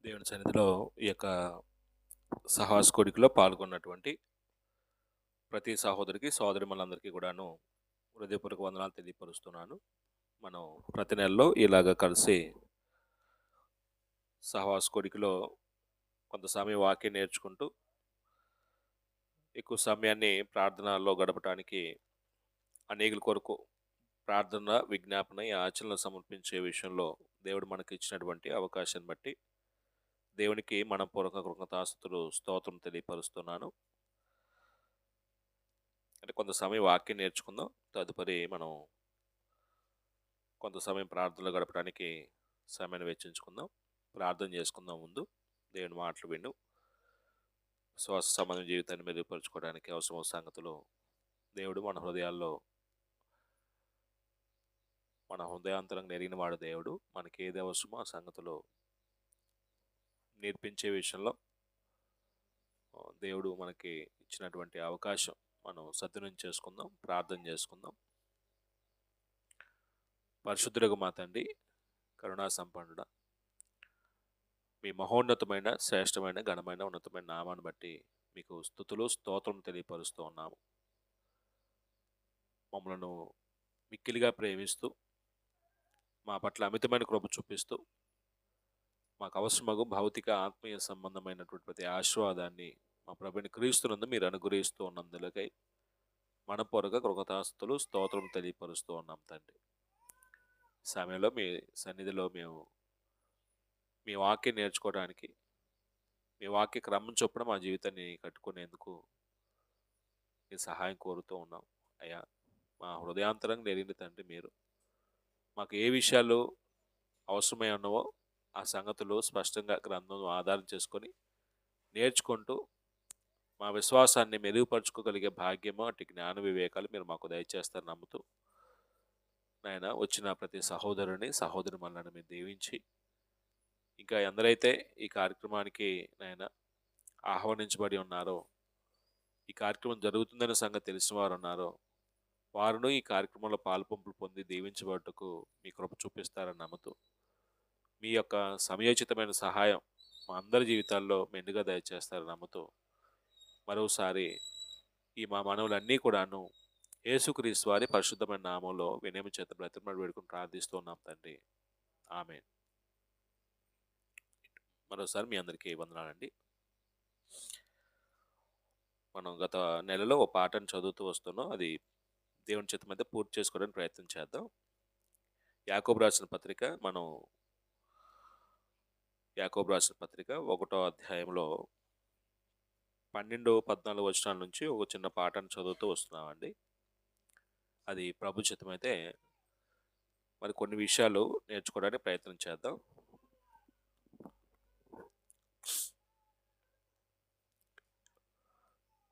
దేవుని సన్నిధిలో ఈ యొక్క సహాస్ కొడికలో పాల్గొన్నటువంటి ప్రతి సహోదరికి సోదరిమణులందరికీ కూడాను హృదయపూర్వక వందనాలు తెలియపరుస్తున్నాను. మనం ప్రతి నెలలో ఇలాగ కలిసి సహవాస్ కొడికలో కొంత సమయం వాక్యం నేర్చుకుంటూ ఎక్కువ సమయాన్ని ప్రార్థనలో గడపడానికి అనేకుల కొరకు ప్రార్థన విజ్ఞాపన ఆచరణలు సమర్పించే విషయంలో దేవుడు మనకి ఇచ్చినటువంటి అవకాశాన్ని బట్టి దేవునికి మనపూర్వక కృతజ్ఞతాస్తుతులు స్తోత్రం తెలియపరుస్తున్నాను. అంటే కొంత సమయం వాక్యం నేర్చుకుందాం. తదుపరి మనం కొంత సమయం ప్రార్థనలో గడపడానికి సమయాన్ని వెచ్చించుకుందాం. ప్రార్థన చేసుకుందాం. ముందు దేవుని మాటలు విను శ్వాస సంబంధం జీవితాన్ని మెరుగుపరుచుకోవడానికి అవసరమైన సంగతులు దేవుడు మన హృదయాల్లో మన హృదయాంతరంగా నెరిగిన వాడు దేవుడు. మనకి ఏది అవసరమో ఆ సంగతులు నేర్పించే విషయంలో దేవుడు మనకి ఇచ్చినటువంటి అవకాశం మనం సద్వినియోగం చేసుకుందాం. ప్రార్థన చేసుకుందాం. పరిశుద్ధులకు మా తండ్రి, కరుణా సంపన్నుడ, మీ మహోన్నతమైన శ్రేష్టమైన ఘనమైన ఉన్నతమైన నామాన్ని బట్టి మీకు స్తుతులు స్తోత్రం తెలియపరుస్తూ ఉన్నాము. మమ్మలను మిక్కిలిగా ప్రేమిస్తూ మా పట్ల అమితమైన కృప చూపిస్తూ మాకు అవసరమగు భౌతిక ఆత్మీయ సంబంధమైనటువంటి ప్రతి ఆశీర్వాదాన్ని మా ప్రభుని క్రీస్తునందు మీరు అనుగ్రహిస్తూ ఉన్నందులకై మనపూర్వక కృతజ్ఞతాస్తుతులు స్తోత్రం తెలియపరుస్తూ ఉన్నాం తండ్రి. సమయంలో మీ సన్నిధిలో మేము మీ వాక్యం నేర్చుకోవడానికి, మీ వాక్య క్రమం చొప్పున మా జీవితాన్ని కట్టుకునేందుకు మీ సహాయం కోరుతూ ఉన్నాం. అయ్యా, మా హృదయాంతరంగా నెరిగిన తండ్రి మీరు మాకు ఏ విషయాలు అవసరమై ఉన్నవో ఆ సంగతులు స్పష్టంగా గ్రంథం ఆధారం చేసుకొని నేర్చుకుంటూ మా విశ్వాసాన్ని మెరుగుపరుచుకోగలిగే భాగ్యము అటు జ్ఞాన వివేకాలు మీరు మాకు దయచేస్తారు నమ్ముతూ నాయన వచ్చిన ప్రతి సహోదరుని సహోదరి మనల్ని మీరు దీవించి ఇంకా ఎందరైతే ఈ కార్యక్రమానికి నాయన ఆహ్వానించబడి ఉన్నారో, ఈ కార్యక్రమం జరుగుతుందనే సంగతి తెలిసిన వారు ఉన్నారో, వారును ఈ కార్యక్రమంలో పాల్పంపులు పొంది దీవించబట్టుకు మీ కృప చూపిస్తారని నమ్ముతూ మీ యొక్క సమయోచితమైన సహాయం మా అందరి జీవితాల్లో మెండుగా దయచేస్తారని నమ్ముతూ మరోసారి ఈ మా మనవులన్నీ కూడాను యేసుక్రీస్తు వారి పరిశుద్ధమైన నామంలో వినయం చేత బ్రతిమలాడి వేడుకుని ప్రార్థిస్తున్నాం తండ్రి. ఆమేన్. మరోసారి మీ అందరికీ వందనాలండి. మనం గత నెలలో ఒక పాటను చదువుతూ వస్తున్నాం. అది దేవుని చేత మీద పూర్తి చేసుకోవడానికి ప్రయత్నం చేద్దాం. యాకోబు రాసిన పత్రిక యాకోబు రాసిన పత్రిక 1వ అధ్యాయంలో 12, 14 వచనాల నుంచి ఒక చిన్న పాటను చదువుతూ వస్తున్నామండి. అది ప్రభు చిత్తమైతే మరి కొన్ని విషయాలు నేర్చుకోవడానికి ప్రయత్నం చేద్దాం.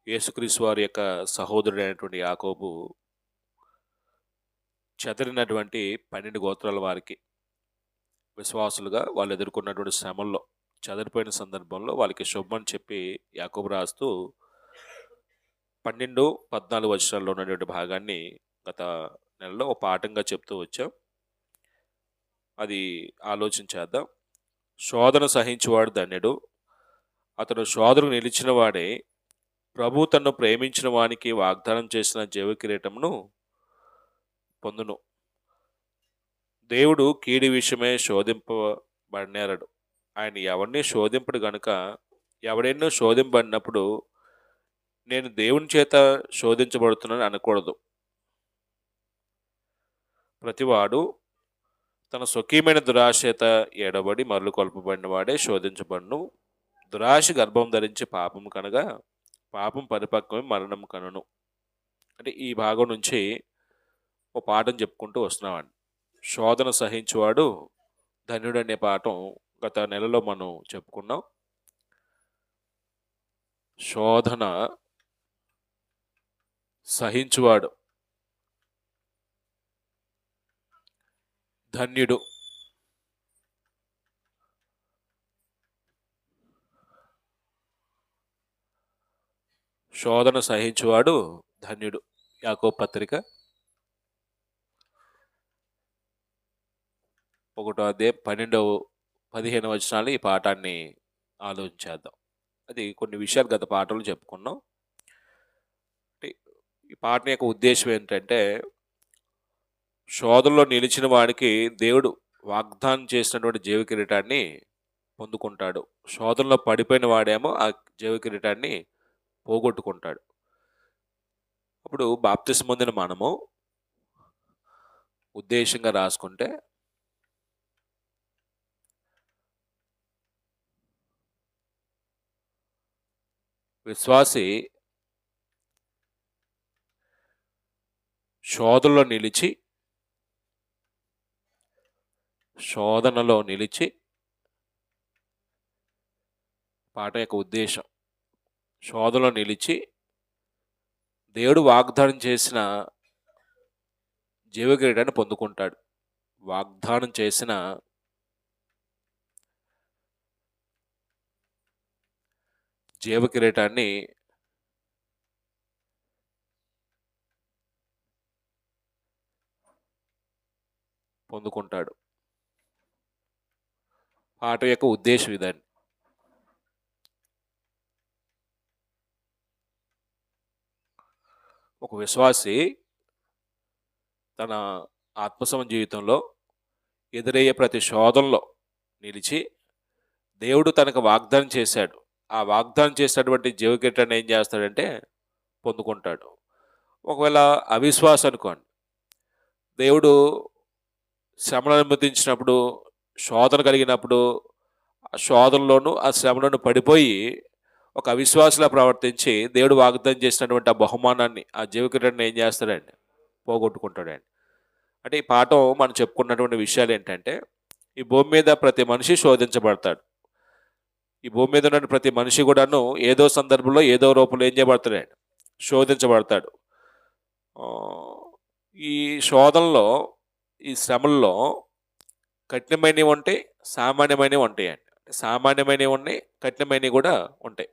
యేసుక్రీస్తు వారి యొక్క సహోదరుడైనటువంటి యాకోబు చెదరినటువంటి 12 గోత్రాల వారికి విశ్వాసులుగా వాళ్ళు ఎదుర్కొన్నటువంటి శ్రమల్లో చెదరిపోయిన సందర్భంలో వాళ్ళకి శుభమని చెప్పి యాకోబు రాస్తూ 12, 14 వచనాల్లో ఉన్నటువంటి భాగాన్ని గత నెలలో ఒక పాఠంగా చెప్తూ వచ్చాం. అది ఆలోచించేద్దాం. శోధన సహించువాడు ధన్యుడు, అతడు శోధనకు నిలిచిన వాడే. ప్రభు తన్ను ప్రేమించిన వానికి వాగ్దానం చేసిన జీవ కిరీటమును పొందును. దేవుడు కీడి విషయమే శోధింపబడినారడు. ఆయన ఎవరిని శోధింపడు గనుక ఎవడెన్నో శోధింపబడినప్పుడు నేను దేవుని చేత శోధించబడుతున్నాను అనకూడదు. ప్రతివాడు తన స్వకీయమైన దురాశ చేత ఎడబడి మరలు కొల్పబడిన వాడే శోధించబడును. దురాశ గర్భం ధరించి పాపం కనగా పాపం పరిపక్వమే మరణం కనును. అంటే ఈ భాగం నుంచి ఒక పాఠం చెప్పుకుంటూ వస్తున్నామండి. శోధన సహించువాడు ధన్యుడు అనే పాఠం గత నెలలో మనం చెప్పుకున్నాం. శోధన సహించువాడు ధన్యుడు. శోధన సహించువాడు ధన్యుడు. యాకోబు పత్రిక 1వ అధ్యాయం 15 వచనాలు ఈ పాఠాన్ని ఆలోచించేద్దాం. అది కొన్ని విషయాలు గత పాఠంలో చెప్పుకున్నాం. అంటే ఈ పాఠం యొక్క ఉద్దేశ్యం ఏంటంటే, శోధనలో నిలిచిన వాడికి దేవుడు వాగ్దానం చేసినటువంటి జీవ కిరీటాన్ని పొందుకుంటాడు. శోధనలో పడిపోయిన వాడేమో ఆ జీవ కిరీటాన్ని పోగొట్టుకుంటాడు. అప్పుడు బాప్తిస్మం పొందిన మనము ఉద్దేశంగా రాసుకుంటే, విశ్వాసి శోధనలో నిలిచి పాట యొక్క ఉద్దేశం, శోధనలో నిలిచి దేవుడు వాగ్దానం చేసిన జీవకిరీటాన్ని పొందుకుంటాడు. వాగ్దానం చేసిన జీవకిరీటాన్ని పొందుకుంటాడు. పాట యొక్క ఉద్దేశం ఇదండి. ఒక విశ్వాసి తన ఆత్మసమ జీవితంలో ఎదురయ్యే ప్రతి శోధనలో నిలిచి దేవుడు తనకు వాగ్దానం చేశాడు. ఆ వాగ్దానం చేసినటువంటి జీవకిరీటాన్ని ఏం చేస్తాడంటే పొందుకుంటాడు. ఒకవేళ అవిశ్వాసం అనుకోండి, దేవుడు శ్రమను అనుమతించినప్పుడు, శోధన కలిగినప్పుడు ఆ శోధనలోను ఆ శ్రమలను పడిపోయి ఒక అవిశ్వాసలా ప్రవర్తించి దేవుడు వాగ్దానం చేసినటువంటి ఆ బహుమానాన్ని, ఆ జీవకిరీటాన్ని ఏం చేస్తాడండి? పోగొట్టుకుంటాడండి. అంటే ఈ పాఠం మనం చెప్పుకున్నటువంటి విషయాలు ఏంటంటే, ఈ భూమి మీద ప్రతి మనిషి శోధించబడతాడు. ఈ భూమి మీద ఉన్న ప్రతి మనిషి కూడాను ఏదో సందర్భంలో ఏదో రూపంలో ఏం చేయబడతాడండి? శోధించబడతాడు. ఈ శోధనలో, ఈ శ్రమల్లో కఠినమైనవి ఉంటాయి, సామాన్యమైనవి ఉంటాయండి. సామాన్యమైనవి ఉన్నాయి, కఠినమైనవి కూడా ఉంటాయి.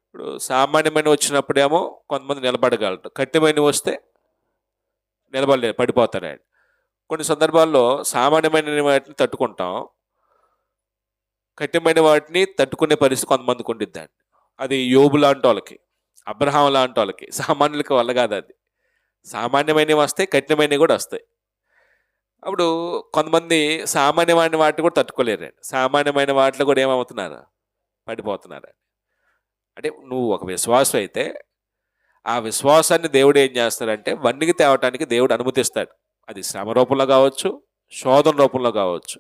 ఇప్పుడు సామాన్యమైనవి వచ్చినప్పుడేమో కొంతమంది నిలబడగలరు, కఠినమైనవి వస్తే నిలబడలేరు, పడిపోతారండి. కొన్ని సందర్భాల్లో సామాన్యమైన వాటిని తట్టుకుంటాం, కఠినమైన వాటిని తట్టుకునే పరిస్థితి కొంతమందికి ఉండిద్దండి. అది యోబు లాంటి వాళ్ళకి, అబ్రహాం లాంటి వాళ్ళకి, సామాన్యులకి వల్ల కాదు. అది సామాన్యమైనవి వస్తాయి, కఠినమైనవి కూడా వస్తాయి. అప్పుడు కొంతమంది సామాన్యమైన వాటిని కూడా తట్టుకోలేరండి. సామాన్యమైన వాటిలో కూడా ఏమవుతున్నారు? పడిపోతున్నారండి. అంటే నువ్వు ఒక విశ్వాసం అయితే ఆ విశ్వాసాన్ని దేవుడు ఏం చేస్తాడంటే వన్నికి తేవటానికి దేవుడు అనుమతిస్తాడు. అది శ్రమ రూపంలో కావచ్చు, శోధన రూపంలో కావచ్చు.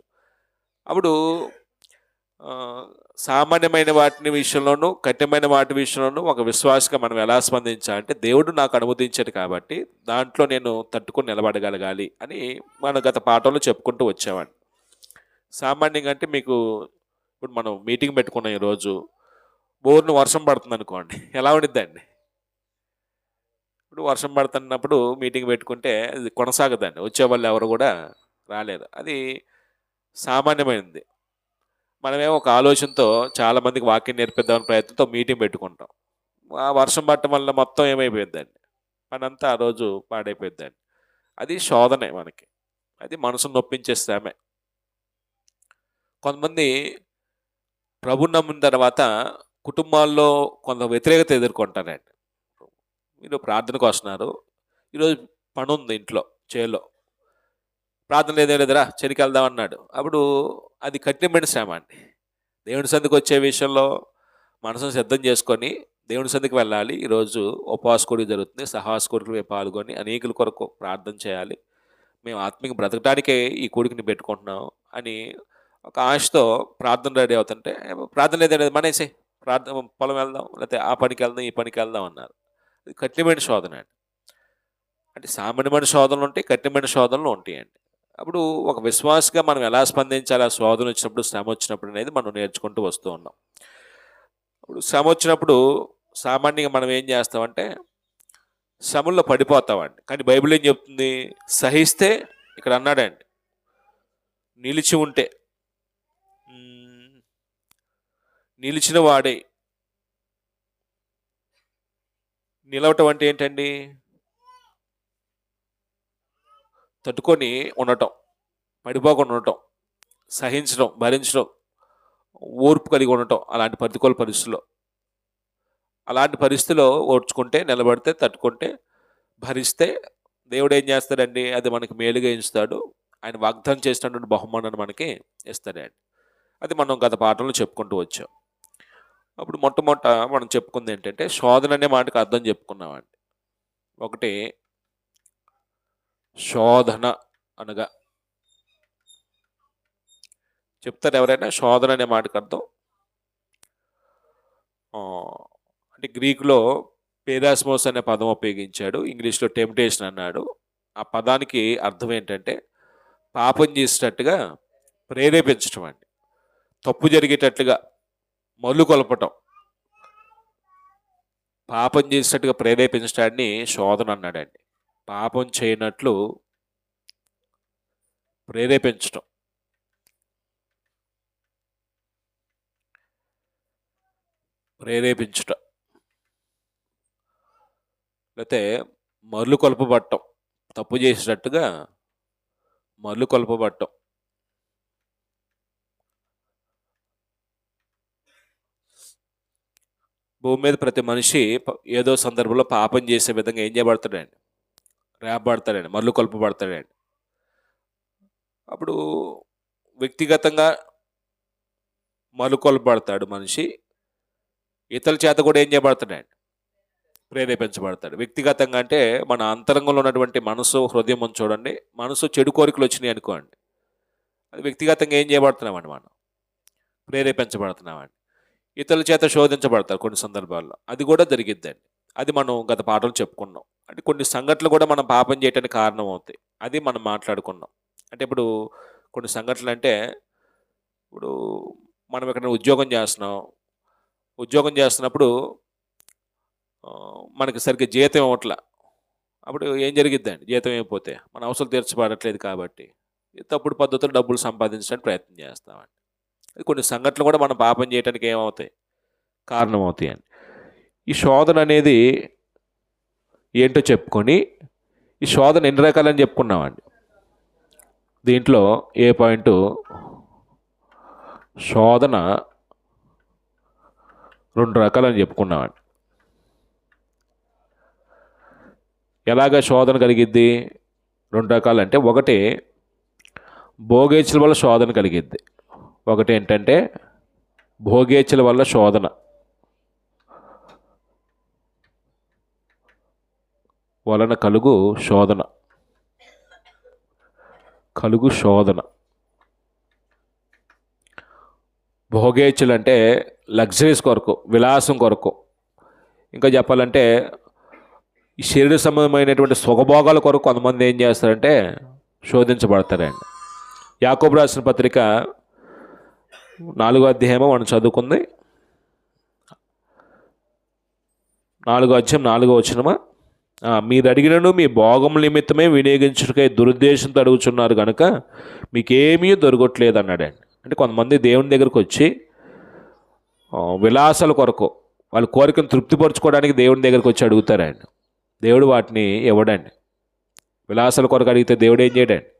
అప్పుడు సామాన్యమైన వాటిని విషయంలోనూ, కఠినమైన వాటి విషయంలోనూ ఒక విశ్వాసంగా మనం ఎలా స్పందించాలంటే, దేవుడు నాకు అనుమతించాడు కాబట్టి దాంట్లో నేను తట్టుకొని నిలబడగలగాలి అని మన గత పాఠంలో చెప్పుకుంటూ వచ్చామండి. సామాన్యంగా అంటే మీకు ఇప్పుడు మనం మీటింగ్ పెట్టుకున్నాం ఈరోజు, బోర్ను వర్షం పడుతుంది అనుకోండి, ఎలా ఉండిద్దండి? ఇప్పుడు వర్షం పడుతున్నప్పుడు మీటింగ్ పెట్టుకుంటే అది కొనసాగదండి, వచ్చేవాళ్ళు ఎవరు కూడా రాలేరు. అది సామాన్యమైనది. మనమేమో ఒక ఆలోచనతో చాలామందికి వాక్యం నేర్పిద్దామని ప్రయత్నంతో మీటింగ్ పెట్టుకుంటాం. ఆ వర్షం పడటం వల్ల మొత్తం ఏమైపోయిందండి? మనంతా ఆ రోజు పాడైపోయిందండి. అది శోధనే మనకి, అది మనసును నొప్పించే శ్రమే. కొంతమంది ప్రభుని నమ్మిన తర్వాత కుటుంబాల్లో కొంత వ్యతిరేకత ఎదుర్కొంటారండి. మీరు ప్రార్థనకు వస్తున్నారు, ఈరోజు పని ఉంది ఇంట్లో, చేలో ప్రార్థన లేదే లేదురా చెరికి వెళ్దాం అన్నాడు. అప్పుడు అది కఠినమైన శ్రమ అండి. దేవుని సంధికి వచ్చే విషయంలో మనసును సిద్ధం చేసుకొని దేవుని సంధికి వెళ్ళాలి. ఈరోజు ఉపవాస కూడిక జరుగుతుంది, సహవాస కూడికలు పాల్గొని అనేకుల కొరకు ప్రార్థన చేయాలి, మేము ఆత్మీయ బ్రతకడానికే ఈ కూడికని పెట్టుకుంటున్నాం అని ఒక ఆశతో ప్రార్థన రెడీ అవుతుంటే, ప్రార్థన లేదే మనేసి ప్రార్థన పొలం వెళ్దాం, లేకపోతే ఆ పనికి వెళ్దాం, ఈ పనికి వెళ్దాం అన్నారు. అది కఠినమైన శోధన అండి. అంటే సామాన్యమైన శోధనలు ఉంటాయి, కఠినమైన శోధనలు ఉంటాయండి. అప్పుడు ఒక విశ్వాసగా మనం ఎలా స్పందించాలి ఆ శోధన వచ్చినప్పుడు, శ్రమ వచ్చినప్పుడు అనేది మనం నేర్చుకుంటూ వస్తూ ఉన్నాం. ఇప్పుడు శ్రమ వచ్చినప్పుడు సామాన్యంగా మనం ఏం చేస్తామంటే శ్రమల్లో పడిపోతామండి. కానీ బైబిల్ ఏం చెప్తుంది? సహిస్తే, ఇక్కడ అన్నాడండి, నిలిచి ఉంటే, నిలిచిన వాడే. నిలవటం అంటే ఏంటండి? తట్టుకొని ఉండటం, పడిపోకుండా ఉండటం, సహించడం, భరించడం, ఓర్పు కలిగి ఉండటం అలాంటి ప్రతికూల పరిస్థితుల్లో. అలాంటి పరిస్థితిలో ఓర్చుకుంటే, నిలబడితే, తట్టుకుంటే, భరిస్తే దేవుడేం చేస్తాడండి? అది మనకి మేలుగా ఎంచుతాడు. ఆయన వాగ్దానం చేసినటువంటి బహుమానాన్ని మనకి ఇస్తాడండి. అది మనం గత పాఠంలో చెప్పుకుంటూ వచ్చాం. అప్పుడు మొట్టమొదట మనం చెప్పుకుంది ఏంటంటే, శోధన అనే మాటకి అర్థం చెప్పుకున్నామండి. ఒకటి శోధన అనగా చెప్తారు ఎవరైనా శోధన అనే మాటకి అర్థం? అంటే గ్రీకులో పేరాస్మోస్ అనే పదం ఉపయోగించాడు, ఇంగ్లీష్లో టెంప్టేషన్ అన్నాడు. ఆ పదానికి అర్థం ఏంటంటే పాపం చేసేటట్టుగా ప్రేరేపించటం అండి, తప్పు జరిగేటట్లుగా మల్లు కొలపటం, పాపం చేసేటట్టుగా ప్రేరేపించడాన్ని శోధన అన్నాడండి. పాపం చేయనట్లు ప్రేరేపించటం. ప్రేరేపించటం లేకపోతే మరలు కొలపబట్టం, తప్పు చేసేటట్టుగా మరలు కొలపబట్టం. భూమి మీద ప్రతి మనిషి ఏదో సందర్భంలో పాపం చేసే విధంగా ఏం చేయబడతాడండి? రేపబడతాడండి, మరలు కొలపబడతాడండి. అప్పుడు వ్యక్తిగతంగా మరలు కొలపబడతాడు మనిషి, ఇతరుల చేత కూడా ఏం చేయబడతాడండి? ప్రేరేపించబడతాడు. వ్యక్తిగతంగా అంటే మన అంతరంగంలో ఉన్నటువంటి మనసు, హృదయం చూడండి. మనసు చెడు కోరికలు వచ్చినాయి అనుకోండి, అది వ్యక్తిగతంగా ఏం చేయబడుతున్నామండి? మనం ప్రేరేపించబడుతున్నామండి. ఇతరుల చేత శోధించబడతారు కొన్ని సందర్భాల్లో, అది కూడా జరిగిద్దండి. అది మనం గత పాఠంలో చెప్పుకున్నాం. అంటే కొన్ని సంఘటనలు కూడా మనం పాపం చేయడానికి కారణం అవుతాయి, అది మనం మాట్లాడుకున్నాం. అంటే ఇప్పుడు కొన్ని సంఘటనలు అంటే, ఇప్పుడు మనం ఎక్కడైనా ఉద్యోగం చేస్తున్నాం, ఉద్యోగం చేస్తున్నప్పుడు మనకి సరిగ్గా జీతం ఇవ్వట్ల. అప్పుడు ఏం జరిగిద్దండి? జీతం అయిపోతే మన అవసరం తీర్చబడట్లేదు కాబట్టి తప్పుడు పద్ధతులు డబ్బులు సంపాదించడానికి ప్రయత్నం చేస్తామండి. కొన్ని సంఘటనలు కూడా మనం పాపం చేయడానికి ఏమవుతాయి? కారణమవుతాయి అండి. ఈ శోధన అనేది ఏంటో చెప్పుకొని, ఈ శోధన ఎన్ని రకాలని చెప్పుకున్నామండి. దీంట్లో ఏ పాయింట్? శోధన 2 రకాలని చెప్పుకున్నామండి. ఎలాగ శోధన కలిగిద్ది? 2 రకాలంటే, ఒకటి భోగేచ్ఛల వల్ల శోధన కలిగిద్ది. ఒకటి ఏంటంటే భోగేచ్ఛల వల్ల శోధన, వలన కలుగు శోధన. కలుగు శోధన. భోగేచ్ఛలు అంటే లగ్జరీస్ కొరకు, విలాసం కొరకు. ఇంకా చెప్పాలంటే ఈ శరీర సంబంధమైనటువంటి సుఖభోగాల కొరకు కొంతమంది ఏం చేస్తారంటే శోధించబడతారండి. యాకోబు రాసిన పత్రిక 4వ అధ్యాయం మనం చదువుకుంది. 4వ అధ్యాయం 4వ వచనమా? మీరు అడిగినను మీ భోగం నిమిత్తమే వినియోగించుటకై దురుద్దేశంతో అడుగుచున్నారు కనుక మీకేమీ దొరకట్లేదు అన్నాడండి. అంటే కొంతమంది దేవుని దగ్గరకు వచ్చి విలాసాల కొరకు, వాళ్ళ కోరికను తృప్తిపరచుకోవడానికి దేవుని దగ్గరకు వచ్చి అడుగుతారండి. దేవుడు వాటిని ఇవ్వడండి. విలాసాల కొరకు అడిగితే దేవుడు ఏం చేయడండి?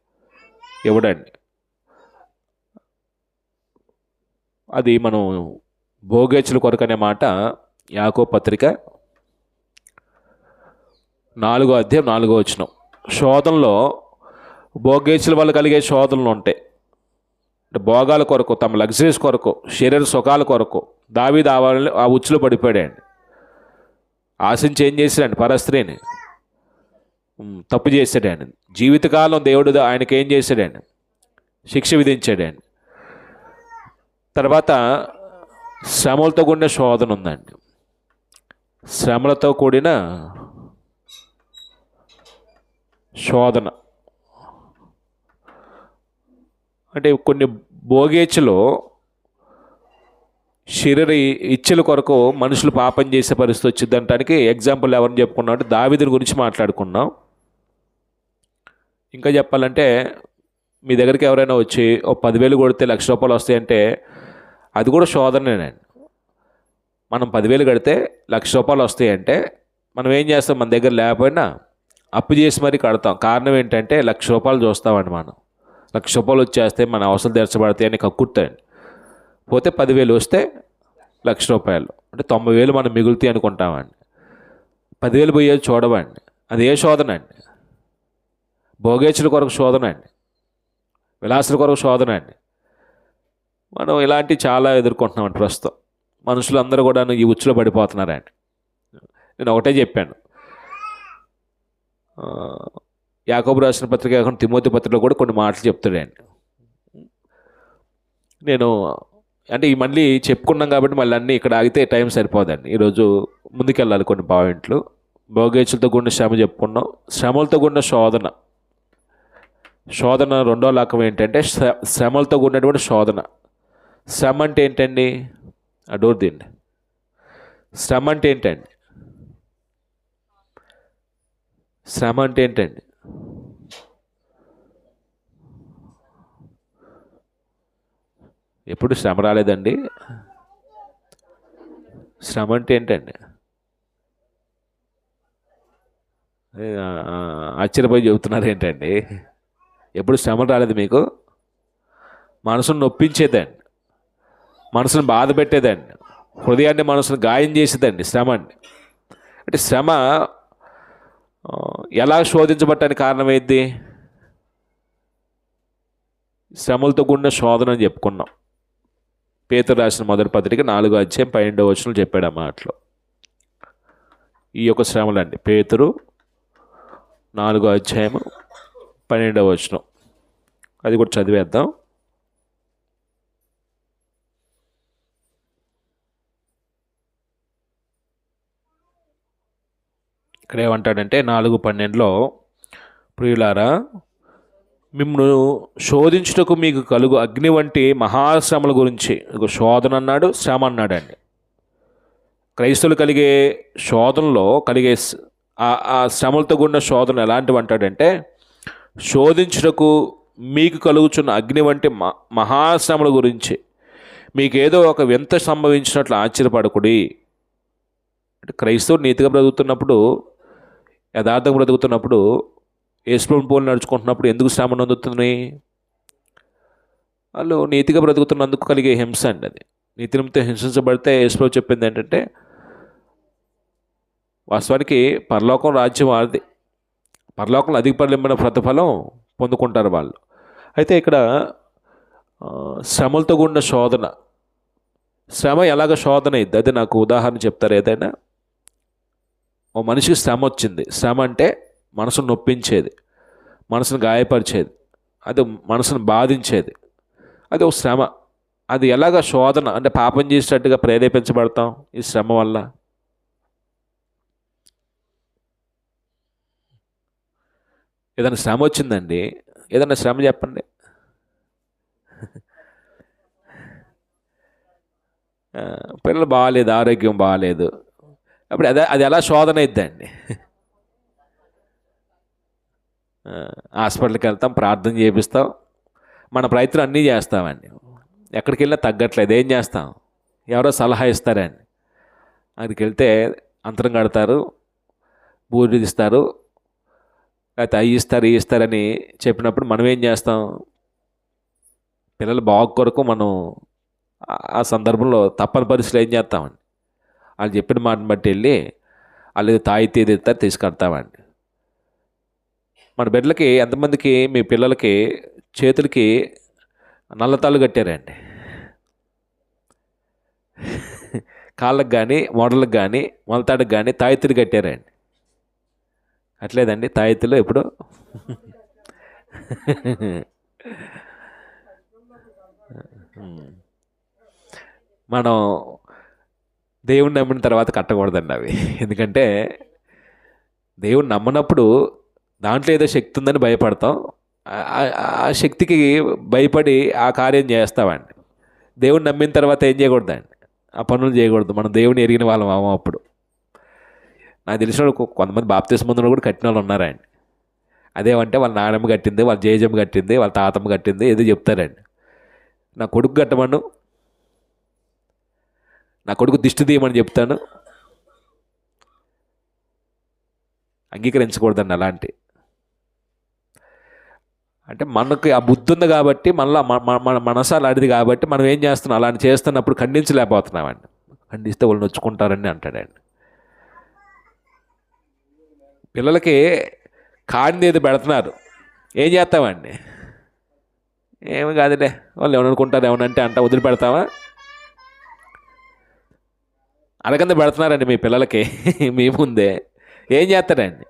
ఇవ్వడండి. అది మనం భోగేచ్ఛల కొరకు అనే మాట యాకోబు పత్రిక 4వ అధ్యాయం 4వ వచనం. శోధనలో భోగేచ్ఛల వల్ల కలిగే శోధనలు ఉంటాయి. అంటే భోగాల కొరకు, తమ లగ్జరీస్ కొరకు, శరీర సుఖాల కొరకు దావీదు ఆ ఉచ్చులో పడిపోయాడండి. ఆశించి ఏం చేశాడండి? పరస్త్రీని తప్పు చేశాడండి. జీవితకాలం దేవుడు ఆయనకి ఏం చేశాడండి? శిక్ష విధించాడండి. తర్వాత శ్రమలతో కూడిన శోధన ఉందండి. శ్రమలతో కూడిన శోధన అంటే కొన్ని భోగేచ్ఛలో శరీర ఇచ్చల కొరకు మనుషులు పాపం చేసే పరిస్థితి వచ్చిందంటానికి ఎగ్జాంపుల్ ఎవరిని చెప్పుకున్నాం అంటే దావీదుని గురించి మాట్లాడుకున్నాం. ఇంకా చెప్పాలంటే మీ దగ్గరికి ఎవరైనా వచ్చి ఓ 10,000 కొడితే ₹1,00,000 వస్తాయంటే అది కూడా శోధనేనండి. మనం 10,000 కడితే ₹1,00,000 వస్తాయంటే మనం ఏం చేస్తాం? మన దగ్గర లేకపోయినా అప్పు చేసి మరీ కడతాం. కారణం ఏంటంటే ₹1,00,000 చూస్తామండి. మనం ₹1,00,000 వచ్చేస్తే మన అవసరం తీర్చబడతాయి అని కక్కుర్తాయండి. పోతే 10,000 వస్తే ₹1,00,000 అంటే 90,000 మనం మిగులుతాయి అనుకుంటామండి. 10,000 పోయేది చూడవండి. అది ఏ శోధన అండి? భోగేచ్చుల కొరకు శోధన అండి, విలాసుల కొరకు శోధన అండి. మనం ఇలాంటివి చాలా ఎదుర్కొంటున్నామండి ప్రస్తుతం. మనుషులందరూ కూడా ఈ ఉచ్చులో పడిపోతున్నారండి. నేను ఒకటే చెప్పాను, యాకోబు రాసిన పత్రిక కాకుండా తిమోతి పత్రికలో కూడా కొన్ని మాటలు చెప్తాడండి. నేను అంటే ఈ మళ్ళీ చెప్పుకున్నాం కాబట్టి మళ్ళీ అన్నీ ఇక్కడ ఆగితే టైం సరిపోదండి. ఈరోజు ముందుకెళ్ళాలి కొన్ని పాయింట్లు. భోగేచ్చులతో కూడిన శ్రమ చెప్పుకున్నాం. శ్రమలతో కూడిన శోధన. శోధన రెండో రకం ఏంటంటే శ్రమలతో కూడినటువంటి శోధన. శ్రమ అంటే ఏంటండి? ఆ డోర్ తీయండి. శ్రమ అంటే ఏంటండి? శ్రమ అంటే ఏంటండి? ఎప్పుడు శ్రమ రాలేదండి. శ్రమ అంటే ఏంటండి? ఆశ్చర్యపోయి చెబుతున్నారు ఏంటండి? ఎప్పుడు శ్రమ రాలేదు మీకు? మనసును నొప్పించేదండి, మనసును బాధ పెట్టేదండి, హృదయాన్ని మనసును గాయం చేసేదండి శ్రమ అండి. అంటే శ్రమ ఎలా శోధించబట్టడానికి కారణమైంది? శ్రమలతో కూడిన శోధన అని చెప్పుకున్నాం. పేతురు రాసిన మొదటి పత్రిక 4:12 చెప్పాడు ఆ మాటలో. ఈ యొక్క శ్రమలండి. పేతురు 4:12 అది కూడా చదివేద్దాం. ఇక్కడ ఏమంటాడంటే 4:12 ప్రియులారా, మిమ్మల్ని శోధించుటకు మీకు కలుగు అగ్ని వంటి మహాశ్రమల గురించి, శోధన అన్నాడు, శ్రమ అన్నాడండి. క్రైస్తవులు కలిగే శోధనలో కలిగే ఆ శ్రమలతో కూడిన శోధన ఎలాంటివి అంటాడంటే, శోధించుటకు మీకు కలుగుచున్న అగ్ని వంటి మహాశ్రమల గురించి మీకేదో ఒక వింత సంభవించినట్లు ఆశ్చర్యపడకుడి. అంటే క్రైస్తవుడు నీతిగా బ్రతుకుతున్నప్పుడు, యథార్థంగా బ్రతుకుతున్నప్పుడు, యేసుప్రభుని పోలి నడుచుకుంటున్నప్పుడు ఎందుకు శ్రమ నొందుతుంది? వాళ్ళు నీతిగా బ్రతుకుతున్నందుకు కలిగే హింస అండి. అది నీతి నిమిత్తం హింసించబడితే యేసుప్రభు చెప్పింది ఏంటంటే, వాస్తవానికి పరలోకం రాజ్యం వారిది, పరలోకంలో అధిక పరిలింబిన ప్రతిఫలం పొందుకుంటారు వాళ్ళు. అయితే ఇక్కడ శ్రమలతో కూడిన శోధన. శ్రమ ఎలాగ శోధన అయింది? అది నాకు ఉదాహరణ చెప్తారు ఏదైనా? ఓ మనిషికి శ్రమ వచ్చింది. శ్రమ అంటే మనసును నొప్పించేది, మనసును గాయపరిచేది, అది మనసును బాధించేది, అది ఒక శ్రమ. అది ఎలాగ శోధన అంటే పాపం చేసేటట్టుగా ప్రేరేపించబడతాం ఈ శ్రమ వల్ల. ఏదైనా శ్రమ వచ్చిందండి, ఏదైనా శ్రమ చెప్పండి. పిల్లలు బాగాలేదు, ఆరోగ్యం బాగాలేదు, అప్పుడు అది ఎలా శోధన అయిద్దండి? హాస్పిటల్కి వెళ్తాం, ప్రార్థన చేపిస్తాం, మన ప్రయత్నం అన్నీ చేస్తామండి. ఎక్కడికి వెళ్ళినా తగ్గట్లేదు. ఏం చేస్తాం? ఎవరో సలహా ఇస్తారండి, అక్కడికి వెళ్తే అంతరం కడతారు, బూరి ఇస్తారు, లేకపోతే అవి ఇస్తారు, ఇవి ఇస్తారని చెప్పినప్పుడు మనం ఏం చేస్తాం? పిల్లల బాగు కొరకు మనం ఆ సందర్భంలో తప్పని పరిస్థితులు ఏం చేస్తామండి? వాళ్ళు చెప్పిన మాటను బట్టి వెళ్ళి వాళ్ళు తాయితీ ఏది ఇస్తారు తీసుకెళ్తామండి. మన బిడ్డలకి ఎంతమందికి, మీ పిల్లలకి చేతులకి నల్లతాళ్ళు కట్టారండి? కాళ్ళకు కానీ మొడలకు కానీ మొలతాడుకు కానీ తాయితీలు కట్టారండి? అట్లేదండి తాయితీలు ఎప్పుడు? మనం దేవుణ్ణి నమ్మిన తర్వాత కట్టకూడదండి అవి. ఎందుకంటే దేవుణ్ణి నమ్మనప్పుడు దాంట్లో ఏదో శక్తి ఉందని భయపడతాం, ఆ శక్తికి భయపడి ఆ కార్యం చేస్తామండి. దేవుణ్ణి నమ్మిన తర్వాత ఏం చేయకూడదండి? ఆ పనులు చేయకూడదు. మనం దేవుని ఎరిగిన వాళ్ళం అప్పుడు. నాకు తెలిసిన కొంతమంది బాప్తిస్మం పొందిన కూడా కట్టిన వాళ్ళు ఉన్నారండి. అదేమంటే వాళ్ళ నాన్నమ్మ కట్టింది, వాళ్ళ జేజమ్మ కట్టింది, వాళ్ళ తాతమ్మ కట్టింది, ఏదో చెప్తారండి. నా కొడుకు కట్టమను, నా కొడుకు దిష్టి తీయమని చెప్తాను. అంగీకరించకూడదండి అలాంటి. అంటే మనకి ఆ బుద్ధి ఉంది కాబట్టి మనలో మన మనసు అలాంటిది కాబట్టి మనం ఏం చేస్తున్నాం, అలాంటి చేస్తున్నప్పుడు ఖండించలేకపోతున్నామండి. ఖండిస్తే వాళ్ళు నొచ్చుకుంటారని అంటాడండి. పిల్లలకి కాడింది ఏది పెడుతున్నారు, ఏం చేస్తామండి? ఏమి కాదులే, వాళ్ళు ఏమనుకుంటారు ఏమనంటే అంట వదిలిపెడతావా? అరగంద పెడుతున్నారండి మీ పిల్లలకి మీ ముందే, ఏం చేస్తారండి?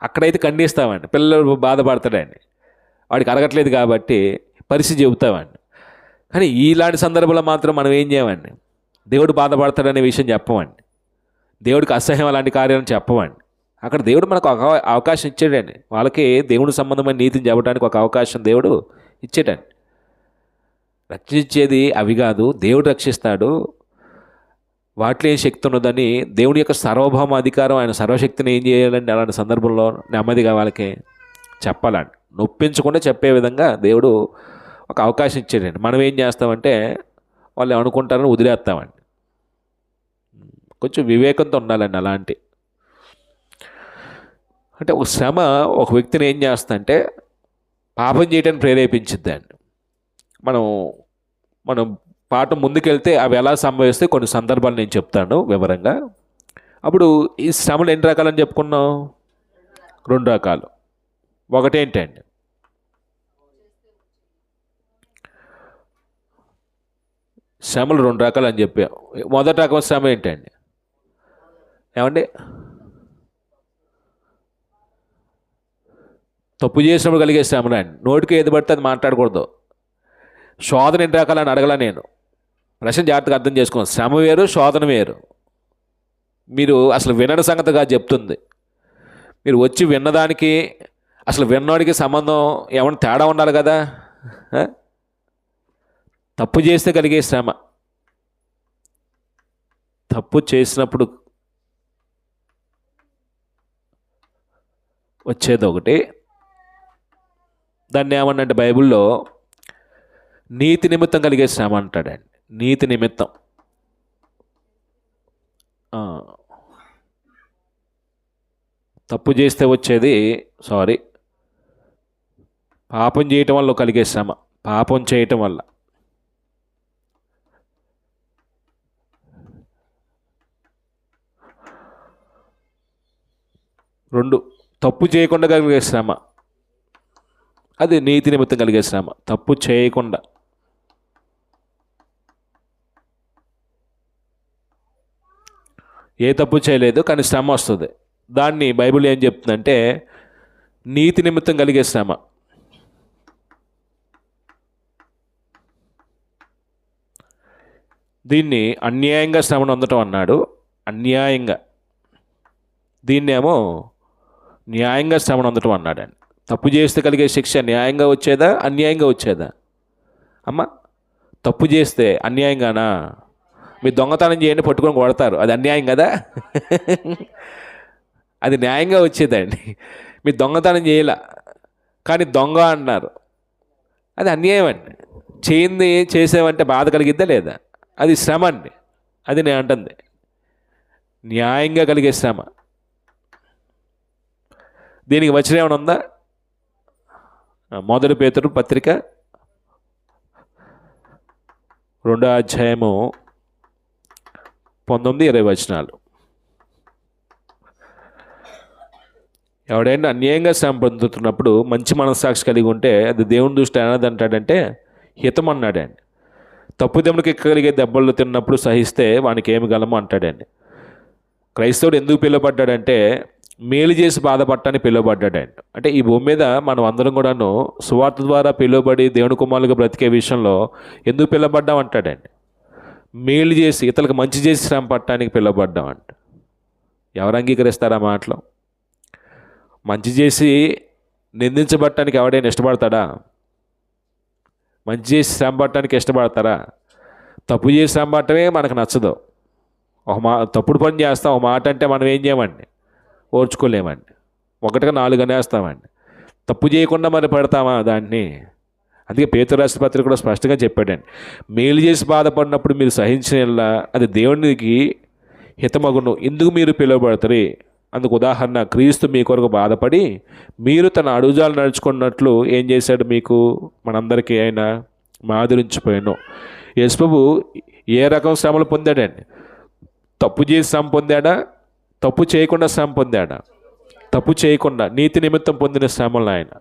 అక్కడైతే ఖండిస్తామండి, పిల్లలు బాధపడతాడండి, వాడికి అరగట్లేదు కాబట్టి పరిస్థితి చెబుతామండి. కానీ ఇలాంటి సందర్భంలో మాత్రం మనం ఏం చేయమండి? దేవుడు బాధపడతాడనే విషయం చెప్పమండి, దేవుడికి అసహ్యం అలాంటి కార్యాలను చెప్పమండి. అక్కడ దేవుడు మనకు ఒక అవకాశం ఇచ్చాడండి, వాళ్ళకి దేవుడి సంబంధమైన నీతిని చెప్పడానికి ఒక అవకాశం దేవుడు ఇచ్చాడండి. రక్షించేది అవి కాదు, దేవుడు రక్షిస్తాడు. వాటిలో ఏం శక్తి ఉన్నదని దేవుడి యొక్క సార్వభౌమ అధికారం, ఆయన సర్వశక్తిని ఏం చేయాలండి? అలాంటి సందర్భంలో నెమ్మదిగా వాళ్ళకి చెప్పాలండి, నొప్పించకుండా చెప్పే విధంగా దేవుడు ఒక అవకాశం ఇచ్చాడండి. మనం ఏం చేస్తామంటే వాళ్ళు ఏమనుకుంటారని వదిలేస్తామండి. కొంచెం వివేకంతో ఉండాలండి. అలాంటి అంటే ఒక శ్రమ ఒక వ్యక్తిని ఏం చేస్తుందంటే పాపం చేయడానికి ప్రేరేపించిద్దండి. మనం మనం పాఠం ముందుకెళ్తే అవి ఎలా సంభవిస్తే కొన్ని సందర్భాలు నేను చెప్తాను వివరంగా. అప్పుడు ఈ శ్రమలు ఎన్ని రకాలని చెప్పుకున్నాం? 2 రకాలు. ఒకటేంటండి? శ్రమలు 2 రకాలు అని చెప్పాం. మొదటి రకం శ్రమ ఏంటండి? ఏమండి? తప్పు చేసినప్పుడు కలిగే శ్రమను అండి. నోటికి ఏది పడితే అది మాట్లాడకూడదు. శోధన ఎన్ని రకాలని అడగల నేను. ప్రశ్న జాగ్రత్తగా అర్థం చేసుకోండి. శ్రమ వేరు, శోధన వేరు. మీరు అసలు వినని సంగతిగా చెప్తుంది. మీరు వచ్చి విన్నదానికి అసలు విన్నోడికి సంబంధం ఏమైనా తేడా ఉండాలి కదా. తప్పు చేస్తే కలిగే శ్రమ, తప్పు చేసినప్పుడు వచ్చేది ఒకటి. దాన్ని ఏమన్నంటే బైబిల్లో నీతి నిమిత్తం కలిగే శ్రమ అంటాడండి. నీతి నిమిత్తం. తప్పు చేస్తే వచ్చేది పాపం చేయటం వల్ల కలిగే శ్రమ, పాపం చేయటం వల్ల. రెండు, తప్పు చేయకుండా కలిగే శ్రమ, అది నీతి నిమిత్తం కలిగే శ్రమ. తప్పు చేయకుండా, ఏ తప్పు చేయలేదు కానీ శ్రమ వస్తుంది. దాన్ని బైబిల్ ఏం చెప్తుందంటే నీతి నిమిత్తం కలిగే శ్రమ. దీన్ని అన్యాయంగా శ్రమను అందటం అన్నాడు. అన్యాయంగా. దీన్నేమో న్యాయంగా శ్రమను అందటం అన్నాడండి. తప్పు చేస్తే కలిగే శిక్ష న్యాయంగా వచ్చేదా, అన్యాయంగా వచ్చేదా? అమ్మ, తప్పు చేస్తే అన్యాయంగానా? మీరు దొంగతనం చేయండి, పట్టుకొని కొడతారు, అది అన్యాయం కదా. అది న్యాయంగా వచ్చేదండి. మీరు దొంగతనం చేయలే కానీ దొంగ అన్నారు, అది అన్యాయం అండి. చేయింది చేసేవంటే బాధ కలిగిద్దా లేదా? అది శ్రమ అండి. అది నేను అంటుంది న్యాయంగా కలిగే శ్రమ. దీనికి వచ్చిన ఏమైనా ఉందా? 1 పేతురు పత్రిక 2వ అధ్యాయము 19-20 వచనాలు. ఎవడైనా అన్యాయంగా శ్రమ పొందుతున్నప్పుడు మంచి మనస్సాక్షి కలిగి ఉంటే అది దేవుని దృష్టి అనేది అంటాడంటే హితం అన్నాడండి. తప్పుదెముడికి ఎక్కగలిగే దెబ్బలు తిన్నప్పుడు సహిస్తే వానికి ఏమి గలము అంటాడండి. క్రైస్తవుడు ఎందుకు పిలువబడ్డాడంటే మేలు చేసి బాధపడటానికి పిలువబడ్డాడండి. అంటే ఈ భూమి మీద మనం అందరం కూడాను సువార్త ద్వారా పిలువబడి దేవుని కుమారులుగా బ్రతికే విషయంలో ఎందుకు పిలువబడ్డాం అంటాడండి. మేలు చేసి ఇతరులకు మంచి చేసి శ్రమ పట్టడానికి పిలువబడ్డాం అంట. ఎవరు అంగీకరిస్తారా మాటలు? మంచి చేసి నిందించబడటానికి ఎవడైనా ఇష్టపడతాడా? మంచి చేసి శ్రమ పట్టడానికి ఇష్టపడతారా? తప్పు చేసి శ్రమ పట్టమే మనకు నచ్చదు. తప్పుడు పని చేస్తాం, ఒక మాట అంటే మనం ఏం చేయమండి, ఓర్చుకోలేమండి. 1గా 4 అనేస్తామండి. తప్పు చేయకుండా మరి పెడతామా దాన్ని? అందుకే పేతురు రాసిన పత్రిక కూడా స్పష్టంగా చెప్పాడండి, మేలు చేసి బాధపడినప్పుడు మీరు సహించిన అది దేవునికి హితమగును, ఎందుకు మీరు పిలువబడతారు అందుకు ఉదాహరణ, క్రీస్తు మీ కొరకు బాధపడి మీరు తన అడుగుజాలు నడుచుకున్నట్లు ఏం చేశాడు? మీకు మనందరికీ ఆయన మాదిరించిపోయాను. యేసుప్రభు ఏ రకం శ్రమలు పొందాడండి? తప్పు చేసి శ్రమ పొందాడా? తప్పు చేయకుండా శ్రమ పొందాడా? తప్పు చేయకుండా నీతి నిమిత్తం పొందిన శ్రమలు ఆయన.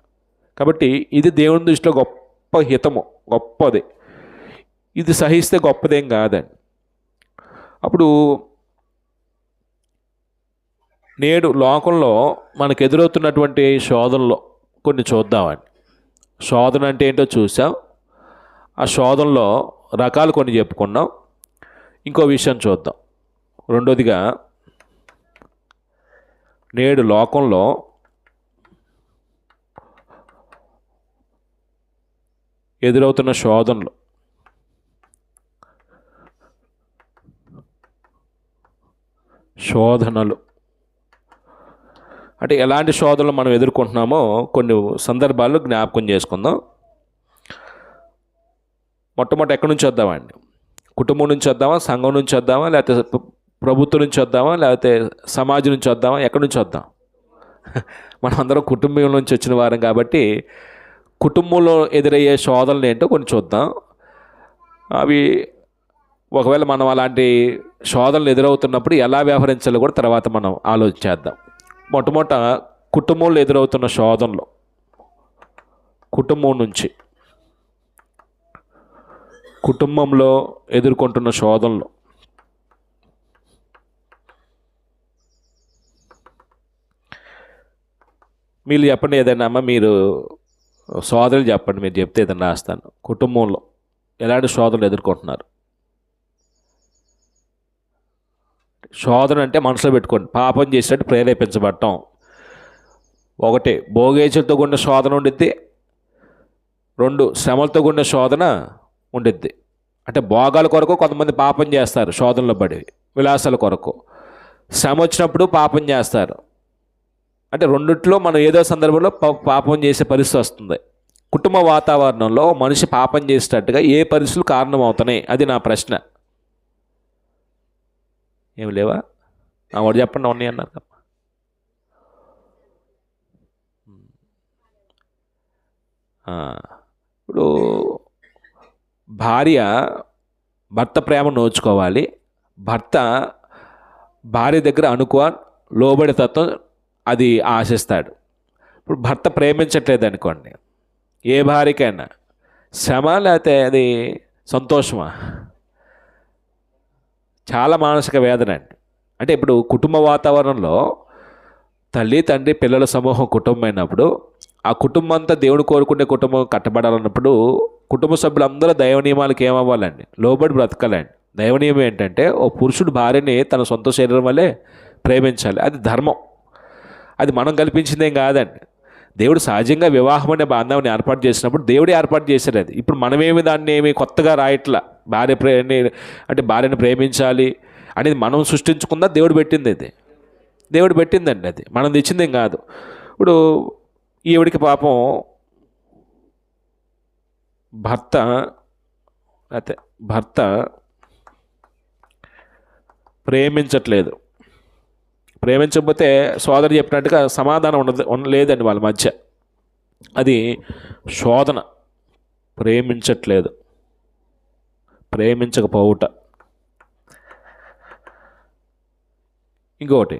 కాబట్టి ఇది దేవుని దృష్టిలో గొప్ప హితము, గొప్పది. ఇది సహిస్తే గొప్పదేం కాదండి. అప్పుడు నేడు లోకంలో మనకు ఎదురవుతున్నటువంటి శోధనలో కొన్ని చూద్దామండి. శోధన అంటే ఏంటో చూసాం, ఆ శోధనలో రకాలు కొన్ని చెప్పుకున్నాం. ఇంకో విషయం చూద్దాం. రెండోదిగా, నేడు లోకంలో ఎదురవుతున్న శోధనలు, శోధనలు అంటే ఎలాంటి శోధనలు మనం ఎదుర్కొంటున్నామో కొన్ని సందర్భాల్లో జ్ఞాపకం చేసుకుందాం. మొట్టమొదటి ఎక్కడి నుంచి వద్దామండి? కుటుంబం నుంచి వద్దామా, సంఘం నుంచి వద్దామా, లేకపోతే ప్రభుత్వం నుంచి వద్దామా, లేకపోతే సమాజం నుంచి వద్దామా? ఎక్కడి నుంచి వద్దాం? మనం అందరం కుటుంబం నుంచి వచ్చిన వారం కాబట్టి కుటుంబంలో ఎదురయ్యే శోధనలు ఏంటో కొన్ని చూద్దాం. అవి ఒకవేళ మనం అలాంటి శోధనలు ఎదురవుతున్నప్పుడు ఎలా వ్యవహరించాలో కూడా తర్వాత మనం ఆలోచించేద్దాం. మొట్టమొదట కుటుంబంలో ఎదురవుతున్న శోధనలు, కుటుంబంలో ఎదుర్కొంటున్న శోధనలు. మీరు చెప్పండి ఏదైనా అమ్మ, మీరు సోదరులు చెప్పండి, మీరు చెప్తే ఏదైనా రాస్తాను. కుటుంబంలో ఎలాంటి శోధనలు ఎదుర్కొంటున్నారు? శోధన అంటే మనసులో పెట్టుకోండి, పాపం చేసినట్టు ప్రేరేపించబడటం. ఒకటి భోగేచులతో కూడిన శోధన ఉండిద్ది, రెండు శ్రమలతో కూడిన శోధన ఉండిద్ది. అంటే భోగాల కొరకు కొంతమంది పాపం చేస్తారు, శోధనలో పడి విలాసాల కొరకు. శ్రమ వచ్చినప్పుడు పాపం చేస్తారు. అంటే రెండిట్లో మనం ఏదో సందర్భంలో పాపం చేసే పరిస్థితి వస్తుంది. కుటుంబ వాతావరణంలో మనిషి పాపం చేసేటట్టుగా ఏ పరిస్థితులు కారణం అవుతున్నాయి? అది నా ప్రశ్న. ఏమి లేవా? వాడు చెప్పండి, ఉన్నాయి అన్నారు కదా. ఇప్పుడు భార్య భర్త ప్రేమ నోచుకోవాలి, భర్త భార్య దగ్గర లోబడి తత్వం అది ఆశిస్తాడు. ఇప్పుడు భర్త ప్రేమించట్లేదు అనుకోండి, ఏ భార్యకైనా శ్రమ లేకపోతే అది సంతోషమా? చాలా మానసిక వేదన అండి. అంటే ఇప్పుడు కుటుంబ వాతావరణంలో తల్లి తండ్రి పిల్లల సమూహం కుటుంబం అయినప్పుడు, ఆ కుటుంబం అంతా దేవుడు కోరుకునే కుటుంబం కట్టబడాలన్నప్పుడు కుటుంబ సభ్యులందరూ దైవ నియమాలకు ఏమవ్వాలండి? లోబడి బ్రతకాలండి. దైవ నియమం ఏంటంటే ఓ పురుషుడు భార్యని తన సొంత శరీరం వల్లే ప్రేమించాలి. అది ధర్మం. అది మనం కల్పించిందేం కాదండి. దేవుడు సహజంగా వివాహం అనే బాంధవ్యాన్ని ఏర్పాటు చేసినప్పుడు దేవుడే ఏర్పాటు చేశారు. అది ఇప్పుడు మనమేమి దాన్ని ఏమి కొత్తగా రాయట్లా. భార్యని ప్రేమించాలి అనేది మనం సృష్టించుకుందా? దేవుడు పెట్టింది. అది దేవుడు పెట్టిందండి, అది మనం తెచ్చిందేం కాదు. ఇప్పుడు ఈవిడికి పాపం భర్త ప్రేమించట్లేదు. ప్రేమించకపోతే సోదరు చెప్పినట్టుగా సమాధానం లేదండి వాళ్ళ మధ్య. అది శోధన. ప్రేమించట్లేదు, ప్రేమించకపోవుట. ఇంకొకటి,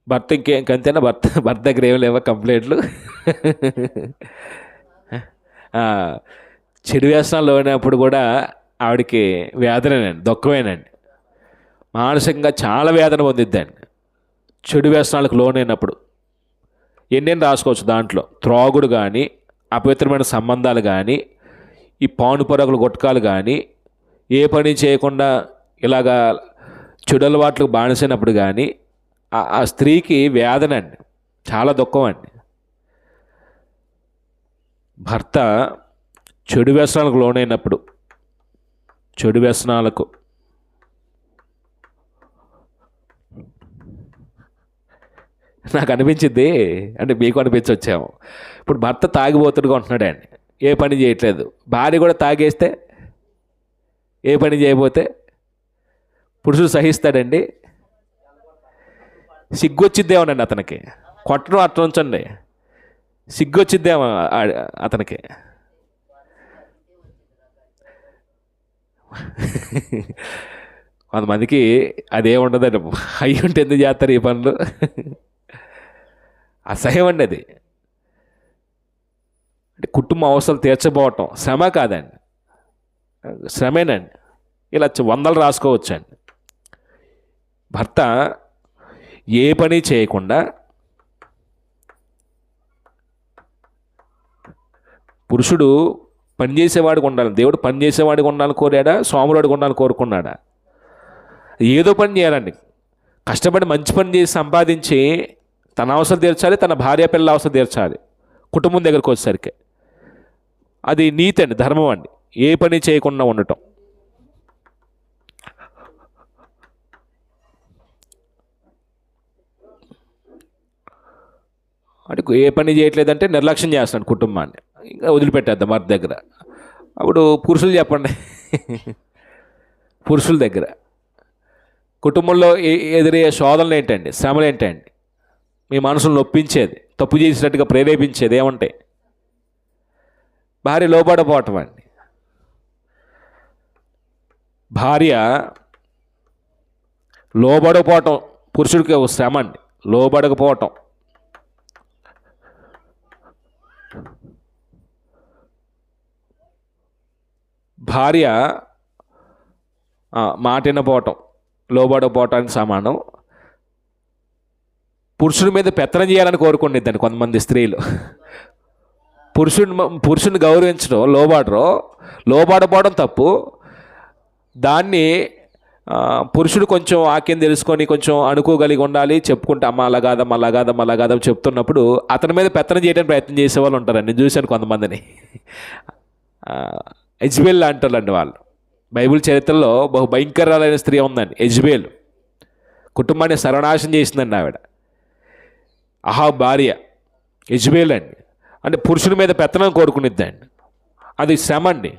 భర్త ఇంకంతేనా? భర్త దగ్గర ఏమి లేవా కంప్లైంట్లు? చెడు వ్యసనాలు లోనప్పుడు కూడా ఆవిడకి వేదనేనండి, దుఃఖమేనండి. మానసికంగా చాలా వేదన పొందిద్దండి చెడు వ్యసనాలకు లోనైనప్పుడు. ఎన్నెన్ని రాసుకోవచ్చు దాంట్లో. త్రాగుడు కానీ, అపవిత్రమైన సంబంధాలు కానీ, ఈ పానుపరకులు గుట్కాలు కానీ, ఏ పని చేయకుండా ఇలాగా చెడు అలవాట్లకు బానిసైనప్పుడు కానీ ఆ స్త్రీకి వేదన అండి, చాలా దుఃఖం అండి. భర్త చెడు వ్యసనాలకు లోనైనప్పుడు, చెడు వ్యసనాలకు నాకు అనిపించింది, అంటే మీకు అనిపించొచ్చాము. ఇప్పుడు భర్త తాగిపోతుడుగా ఉంటున్నాడండి, ఏ పని చేయట్లేదు. భార్య కూడా తాగేస్తే ఏ పని చేయకపోతే పురుషుడు సహిస్తాడండి? సిగ్గొచ్చిద్దేమోనండి అతనికి. కొట్టడం అట్లా ఉంచండి, సిగ్గొచ్చిద్దేమో అతనికి. కొంతమందికి అదేముండదండి, అయ్యి ఉంటే ఎందుకు చేస్తారు ఈ పనులు? అసహ్యం అండి అది. అంటే కుటుంబ అవసరాలు తీర్చబోవటం శ్రమ కాదండి, శ్రమేనండి. ఇలా వందలు రాసుకోవచ్చండి. భర్త ఏ పని చేయకుండా పురుషుడు పనిచేసేవాడికి ఉండాలి. దేవుడు పనిచేసేవాడికి ఉండాలని కోరాడా, సోమరుడికి ఉండాలని కోరుకున్నాడా? ఏదో పని చేయాలండి. కష్టపడి మంచి పని చేసి సంపాదించి తన అవసరం తీర్చాలి, తన భార్య పిల్లల అవసరం తీర్చాలి. కుటుంబం దగ్గరికి వచ్చేసరికి అది నీతి అండి, ధర్మం అండి. ఏ పని చేయకుండా ఉండటం. అంటే ఏ పని చేయట్లేదంటే నిర్లక్ష్యం చేస్తున్నాడు కుటుంబాన్ని, ఇంకా వదిలిపెట్టేద్దాం వారి దగ్గర. అప్పుడు పురుషులు చెప్పండి, పురుషుల దగ్గర కుటుంబంలో ఎదురయ్యే శోధనలు ఏంటండి, శ్రమలు ఏంటండి? మీ మనసును నొప్పించేది, తప్పు చేసినట్టుగా ప్రేరేపించేది ఏమంటాయి? భార్య లోబడపోవటం అండి. భార్య లోబడకపోవటం పురుషుడికి ఒక శ్రమ అండి, లోబడకపోవటం. భార్య మాట వినపోవటం లోబడకపోవటానికి సమానం. పురుషుడి మీద పెత్తనం చేయాలని కోరుకుండిద్దండి కొంతమంది స్త్రీలు. పురుషుడిని గౌరవించడం, లోబడపోవడం తప్పు. దాన్ని పురుషుడు కొంచెం వాక్యం తెలుసుకొని కొంచెం అనుకోగలిగి ఉండాలి, చెప్పుకుంటే అమ్మ అలా కాదమ్మ అలా కాదమ్మ అలా కాదమ్మ చెప్తున్నప్పుడు అతని మీద పెత్తనం చేయడానికి ప్రయత్నం చేసేవాళ్ళు ఉంటారండి. నేను చూశాను కొంతమందిని. ఎజ్బేల్ అంటారండి వాళ్ళు. బైబిల్ చరిత్రలో బహు భయంకరాలైన స్త్రీ ఉందండి ఎజ్బేల్. కుటుంబాన్ని సర్వనాశనం చేసిందండి ఆవిడ. అహాబ్ భార్య ఎజ్బేల్ అండి. అంటే పురుషుడి మీద పెత్తనం కోరుకునిద్దండి. అది శ్రమ అండి.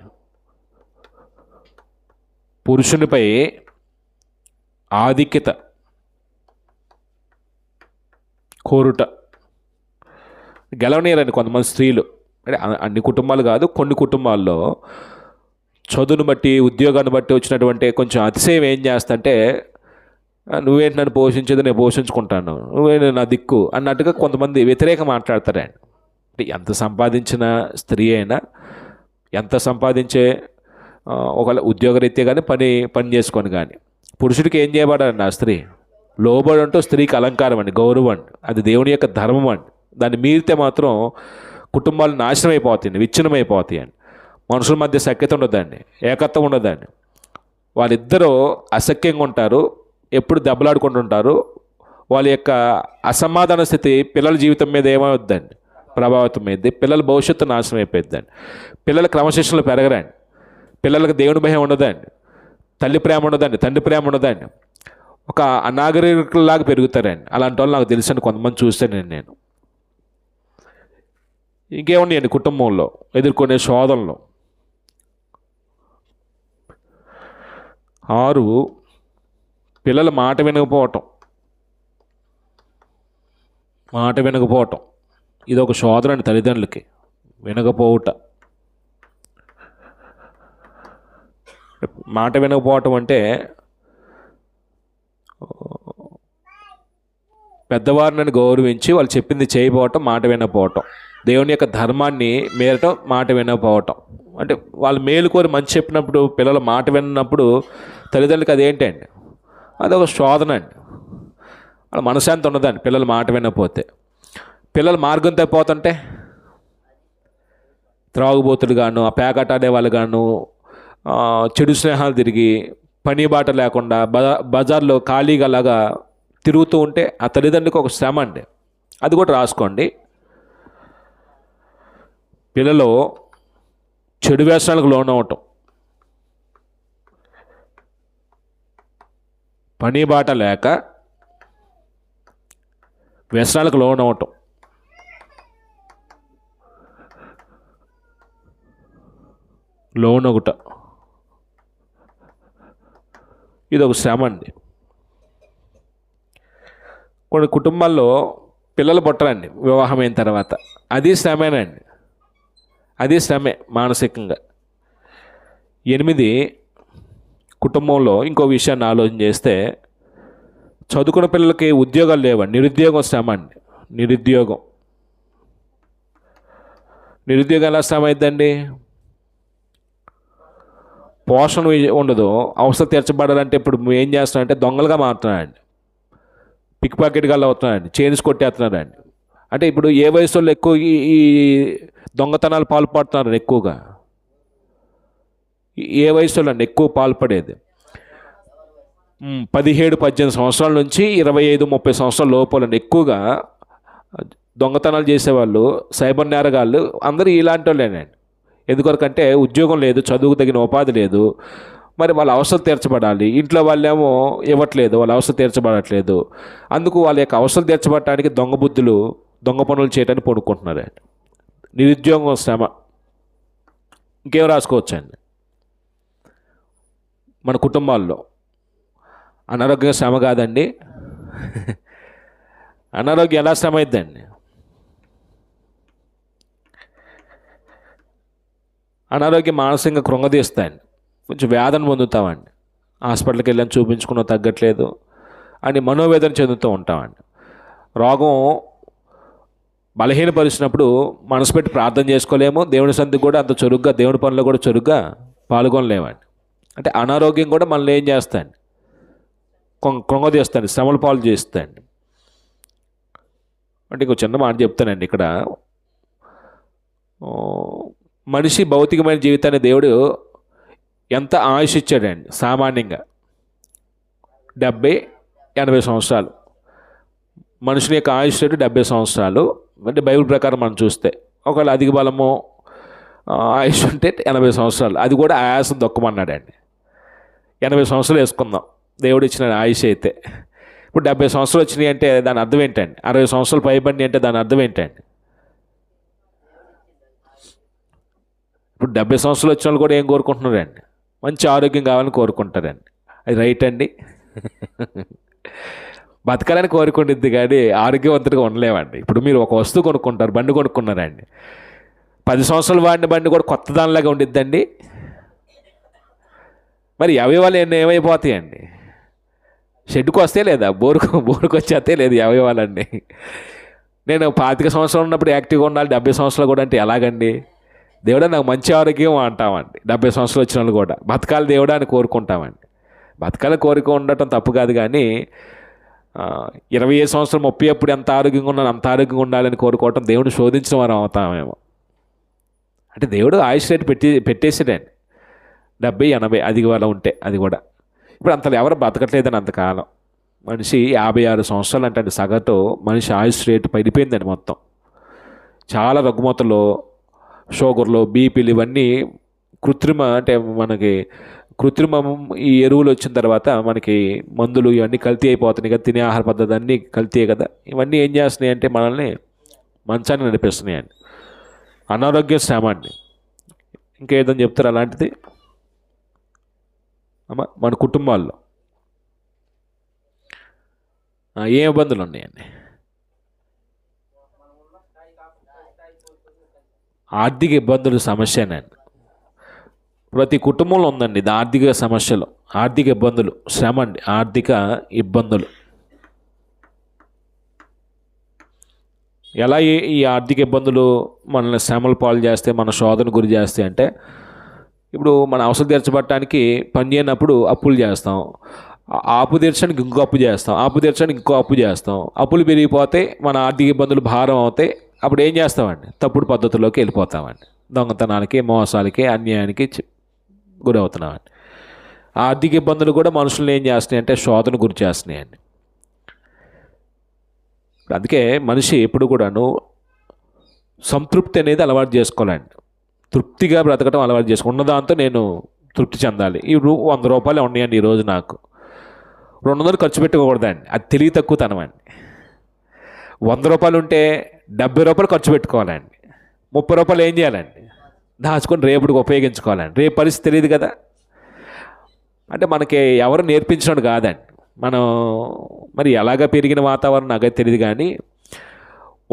పురుషునిపై ఆధిక్యత కోరుట గెలవనీయరండి కొంతమంది స్త్రీలు. అంటే అన్ని కుటుంబాలు కాదు, కొన్ని కుటుంబాల్లో చదువును బట్టి ఉద్యోగాన్ని బట్టి వచ్చినటువంటి కొంచెం అతిశయం ఏం చేస్తంటే, నువ్వేంటి నన్ను పోషించేది, నేను పోషించుకుంటాను, నువ్వే నా దిక్కు అన్నట్టుగా కొంతమంది వ్యతిరేకంగా మాట్లాడతారండి. అంటే ఎంత సంపాదించిన స్త్రీ అయినా, ఎంత సంపాదించే ఒక ఉద్యోగరీత్యా కానీ పని చేసుకొని కానీ పురుషుడికి ఏం చేయబడాలండి? ఆ స్త్రీ లోబడి అంటూ స్త్రీకి అలంకారం అండి, గౌరవం అండి. అది దేవుని యొక్క ధర్మం అండి. దాన్ని మీరితే మాత్రం కుటుంబాలు నాశనం అయిపోతాయండి, విచ్ఛిన్నం అయిపోతాయండి. మనుషుల మధ్య సఖ్యత ఉండదండి, ఏకత్వం ఉండదండి. వాళ్ళిద్దరూ అసఖ్యంగా ఉంటారు, ఎప్పుడు దెబ్బలాడుకుంటుంటారు. వాళ్ళ యొక్క అసమాధాన స్థితి పిల్లల జీవితం మీద ఏమవుద్దండి? ప్రభావితం అయింది. పిల్లల భవిష్యత్తు నాశనం అయిపోయిందండి. పిల్లల క్రమశిక్షణలు పెరగరండి. పిల్లలకు దేవుని భయం ఉండదండి, తల్లి ప్రేమ ఉండదండి, తండ్రి ప్రేమ ఉండదండి. ఒక అనాగరికుల్లాగా పెరుగుతారండి. అలాంటి వాళ్ళు నాకు తెలుసండి, కొంతమంది చూస్తానండి నేను. ఇంకేమున్నాయండి కుటుంబంలో ఎదుర్కొనే శోధనలు? 6 పిల్లల మాట వినకపోవటం. ఇది ఒక శోధన అండి తల్లిదండ్రులకి, వినకపోవట. మాట వినకపోవటం అంటే పెద్దవారిని గౌరవించి వాళ్ళు చెప్పింది చేయకపోవటం మాట వినకపోవటం. దేవుని యొక్క ధర్మాన్ని మేరటం మాట వినకపోవటం. అంటే వాళ్ళు మేలు కోరి మంచి చెప్పినప్పుడు పిల్లలు మాట విన్నప్పుడు తల్లిదండ్రులకి అదేంటండి? అదొక శోధన అండి. వాళ్ళ మనశ్శాంతి ఉండదండి పిల్లలు మాట వినకపోతే. పిల్లలు మార్గం తప్పిపోతుంటే త్రాగుబోతులు గాను, ఆ పేకాట ఆడే వాళ్ళు గాను, చెడు స్నేహాలు తిరిగి పని బాట లేకుండా బజార్లో ఖాళీగా లాగా తిరుగుతూ ఉంటే ఆ తల్లిదండ్రులకు ఒక శ్రమ అండి. అది కూడా రాసుకోండి. పిల్లలు చెడు వ్యసనాలకు లోనవటం, పని బాట లేక వ్యసనాలకు లోనవటం. లోనొకట ఇది ఒక శ్రమ అండి. కొన్ని కుటుంబాల్లో పిల్లలు పుట్టరండి వివాహం అయిన తర్వాత, అది శ్రమేనండి, అది శ్రమే మానసికంగా. 8 కుటుంబంలో ఇంకో విషయాన్ని ఆలోచన చేస్తే, చదువుకున్న పిల్లలకి ఉద్యోగాలు లేవండి, నిరుద్యోగం శ్రమ అండి. నిరుద్యోగం ఎలా శ్రమ అయిద్దండి? పోషణ ఉండదు, అవసరం తీర్చబడాలంటే ఇప్పుడు ఏం చేస్తున్నారంటే దొంగలుగా మారుతున్నారండి, పిక్ పాకెట్ గల్లా అవుతున్నారండి, చైన్స్ కొట్టేస్తున్నారండి. అంటే ఇప్పుడు ఏ వయసులో ఎక్కువ ఈ దొంగతనాలు పాల్పడుతున్నారు ఎక్కువగా? ఏ వయసులో అండి ఎక్కువ పాల్పడేది? 17-18 సంవత్సరాల నుంచి 25-30 సంవత్సరాల లోపలండి ఎక్కువగా దొంగతనాలు చేసేవాళ్ళు, సైబర్ నేరగాళ్ళు అందరూ ఇలాంటి వాళ్ళేనండి. ఎందుకొరకంటే ఉద్యోగం లేదు, చదువుకు తగిన ఉపాధి లేదు, మరి వాళ్ళ అవసరం తీర్చబడాలి, ఇంట్లో వాళ్ళేమో ఇవ్వట్లేదు, వాళ్ళ అవసరం తీర్చబడట్లేదు, అందుకు వాళ్ళ యొక్క అవసరం తీర్చబడటానికి దొంగ బుద్ధులు, దొంగ పనులు చేయడానికి పడుకుంటున్నారండి. నిరుద్యోగం శ్రమ. ఇంకేం రాసుకోవచ్చండి? మన కుటుంబాల్లో అనారోగ్యం శ్రమ కాదండి? అనారోగ్యం ఎలా శ్రమ అయిద్దండి? అనారోగ్యం మానసికంగా కృంగదీస్తాయండి, కొంచెం వేదన పొందుతామండి, హాస్పిటల్కి వెళ్ళని చూపించుకున్న తగ్గట్లేదు అని మనోవేదన చెందుతూ ఉంటామండి. రోగం బలహీనపరిచినప్పుడు మనసు పెట్టి ప్రార్థన చేసుకోలేము, దేవుని సన్నిధికి కూడా అంత చురుగ్గా, దేవుని పనులు కూడా చురుగ్గా పాల్గొనలేమండి. అంటే అనారోగ్యం కూడా మనల్ని ఏం చేస్తాయండి? కృంగదీస్తాయండి, శ్రమల పాలు చేస్తాయండి. అంటే ఇంకో చిన్న మాట చెప్తానండి ఇక్కడ. మనిషి భౌతికమైన జీవితాన్ని దేవుడు ఎంత ఆయుష్ ఇచ్చాడండి? సామాన్యంగా 70-80 సంవత్సరాలు. మనుషుని యొక్క ఆయుష్ రేటు 70 సంవత్సరాలు. అంటే బైబిల్ ప్రకారం మనం చూస్తే ఒకవేళ అధిక బలము ఆయుష్ ఉంటే 80 సంవత్సరాలు, అది కూడా ఆయాసం దొక్కమన్నాడండి. 80 సంవత్సరాలు వేసుకుందాం దేవుడు ఇచ్చిన ఆయుష్ అయితే. ఇప్పుడు 70 సంవత్సరాలు వచ్చినాయి అంటే దాని అర్థం ఏంటండి? 60 సంవత్సరాలు పైబడి అంటే దాని అర్థం ఏంటండి? ఇప్పుడు 70 సంవత్సరాలు వచ్చిన వాళ్ళు కూడా ఏం కోరుకుంటున్నారండి? మంచి ఆరోగ్యం కావాలని కోరుకుంటారండి. అది రైట్ అండి? బతకాలని కోరుకుంటుంది కానీ ఆరోగ్యవంతుడిగా ఉండలేమండి. ఇప్పుడు మీరు ఒక వస్తువు కొనుక్కుంటారు, బండి కొనుక్కున్నారండి, 10 సంవత్సరాలు వాడిన బండి కూడా కొత్త దానిలాగా ఉండిద్దండి. మరి అవయవాలు ఏమైపోతాయండి? షెడ్కి వస్తే లేదా, బోరుకు వచ్చేస్తే లేదు అవయవాలండి. నేను 25 సంవత్సరాలు ఉన్నప్పుడు యాక్టివ్గా ఉండాలి, 70 సంవత్సరాలు కూడా అంటే ఎలాగండి? దేవుడా నాకు మంచి ఆరోగ్యం అంటామండి. 70 సంవత్సరాలు వచ్చిన వాళ్ళు కూడా బతకాలి దేవుడా అని కోరుకుంటామండి. బతకాలి కోరిక ఉండటం తప్పు కాదు, కానీ 25 సంవత్సరాలు 30 అప్పుడు ఎంత ఆరోగ్యంగా ఉన్నాను అంత ఆరోగ్యంగా ఉండాలని కోరుకోవటం దేవుడు శోధించిన వారు అవుతామేమో. అంటే దేవుడు ఆయుష్ రేటు పెట్టేసాడండి 70-80, అది అలా ఉంటే అది కూడా. ఇప్పుడు అంత ఎవరు బతకట్లేదని అంతకాలం. మనిషి 56 సంవత్సరాలు అంటే సగటు మనిషి ఆయుష్ రేటు పడిపోయిందండి మొత్తం. చాలా రుగ్మతలు, షుగర్లు, బీపీలు ఇవన్నీ కృత్రిమ, అంటే మనకి కృత్రిమం ఈ ఎరువులు వచ్చిన తర్వాత మనకి మందులు ఇవన్నీ కల్తీ అయిపోతున్నాయి కదా, తినే ఆహార పద్ధతి అన్నీ కల్తీ కదా. ఇవన్నీ ఏం చేస్తున్నాయి అంటే మనల్ని మంచాన్ని నడిపిస్తున్నాయండి. అనారోగ్యం శ్రమ అండి. ఇంకేదని చెప్తారు అలాంటిది? అమ్మ మన కుటుంబాల్లో ఏ ఇబ్బందులు ఉన్నాయండి? ఆర్థిక ఇబ్బందులు సమస్యనండి. ప్రతి కుటుంబంలో ఉందండి ఇది. ఆర్థిక సమస్యలు, ఆర్థిక ఇబ్బందులు శ్రమ అండి. ఆర్థిక ఇబ్బందులు ఎలా ఈ ఆర్థిక ఇబ్బందులు మనల్ని శ్రమలు పాలు చేస్తే, మన శోధన గురి చేస్తే అంటే, ఇప్పుడు మన అవసరం తీర్చబడటానికి పని చేయనప్పుడు అప్పులు చేస్తాం, అప్పు తీర్చడానికి ఇంకో అప్పు చేస్తాం, అప్పు తీర్చడానికి ఇంకో అప్పు చేస్తాం, అప్పులు పెరిగిపోతే మన ఆర్థిక ఇబ్బందులు భారం అవుతాయి. అప్పుడు ఏం చేస్తామండి? తప్పుడు పద్ధతుల్లోకి వెళ్ళిపోతామండి, దొంగతనాలకి, మోసాలకి, అన్యాయానికి గురవుతున్నామండి. ఆర్థిక ఇబ్బందులు కూడా మనుషులను ఏం చేస్తున్నాయి అంటే శోధన గురి చేస్తున్నాయండి. అందుకే మనిషి ఎప్పుడు కూడాను సంతృప్తి అనేది అలవాటు చేసుకోవాలండి. తృప్తిగా బ్రతకడం అలవాటు చేసుకో. ఉన్నదాంతో నేను తృప్తి చెందాలి. ఈ 100 రూపాయలు ఉన్నాయండి ఈరోజు, నాకు 200 ఖర్చు పెట్టుకోకూడదండి. అది తెలివి తక్కువతనం అండి. 100 రూపాయలు ఉంటే 70 రూపాయలు ఖర్చు పెట్టుకోవాలండి. 30 రూపాయలు ఏం చేయాలండి? దాచుకొని రేపటికి ఉపయోగించుకోవాలండి. రేపు పరిస్థితి తెలియదు కదా. అంటే మనకి ఎవరు నేర్పించడం కాదండి. మనం మరి ఎలాగ పెరిగిన వాతావరణం నాకైతే తెలియదు కానీ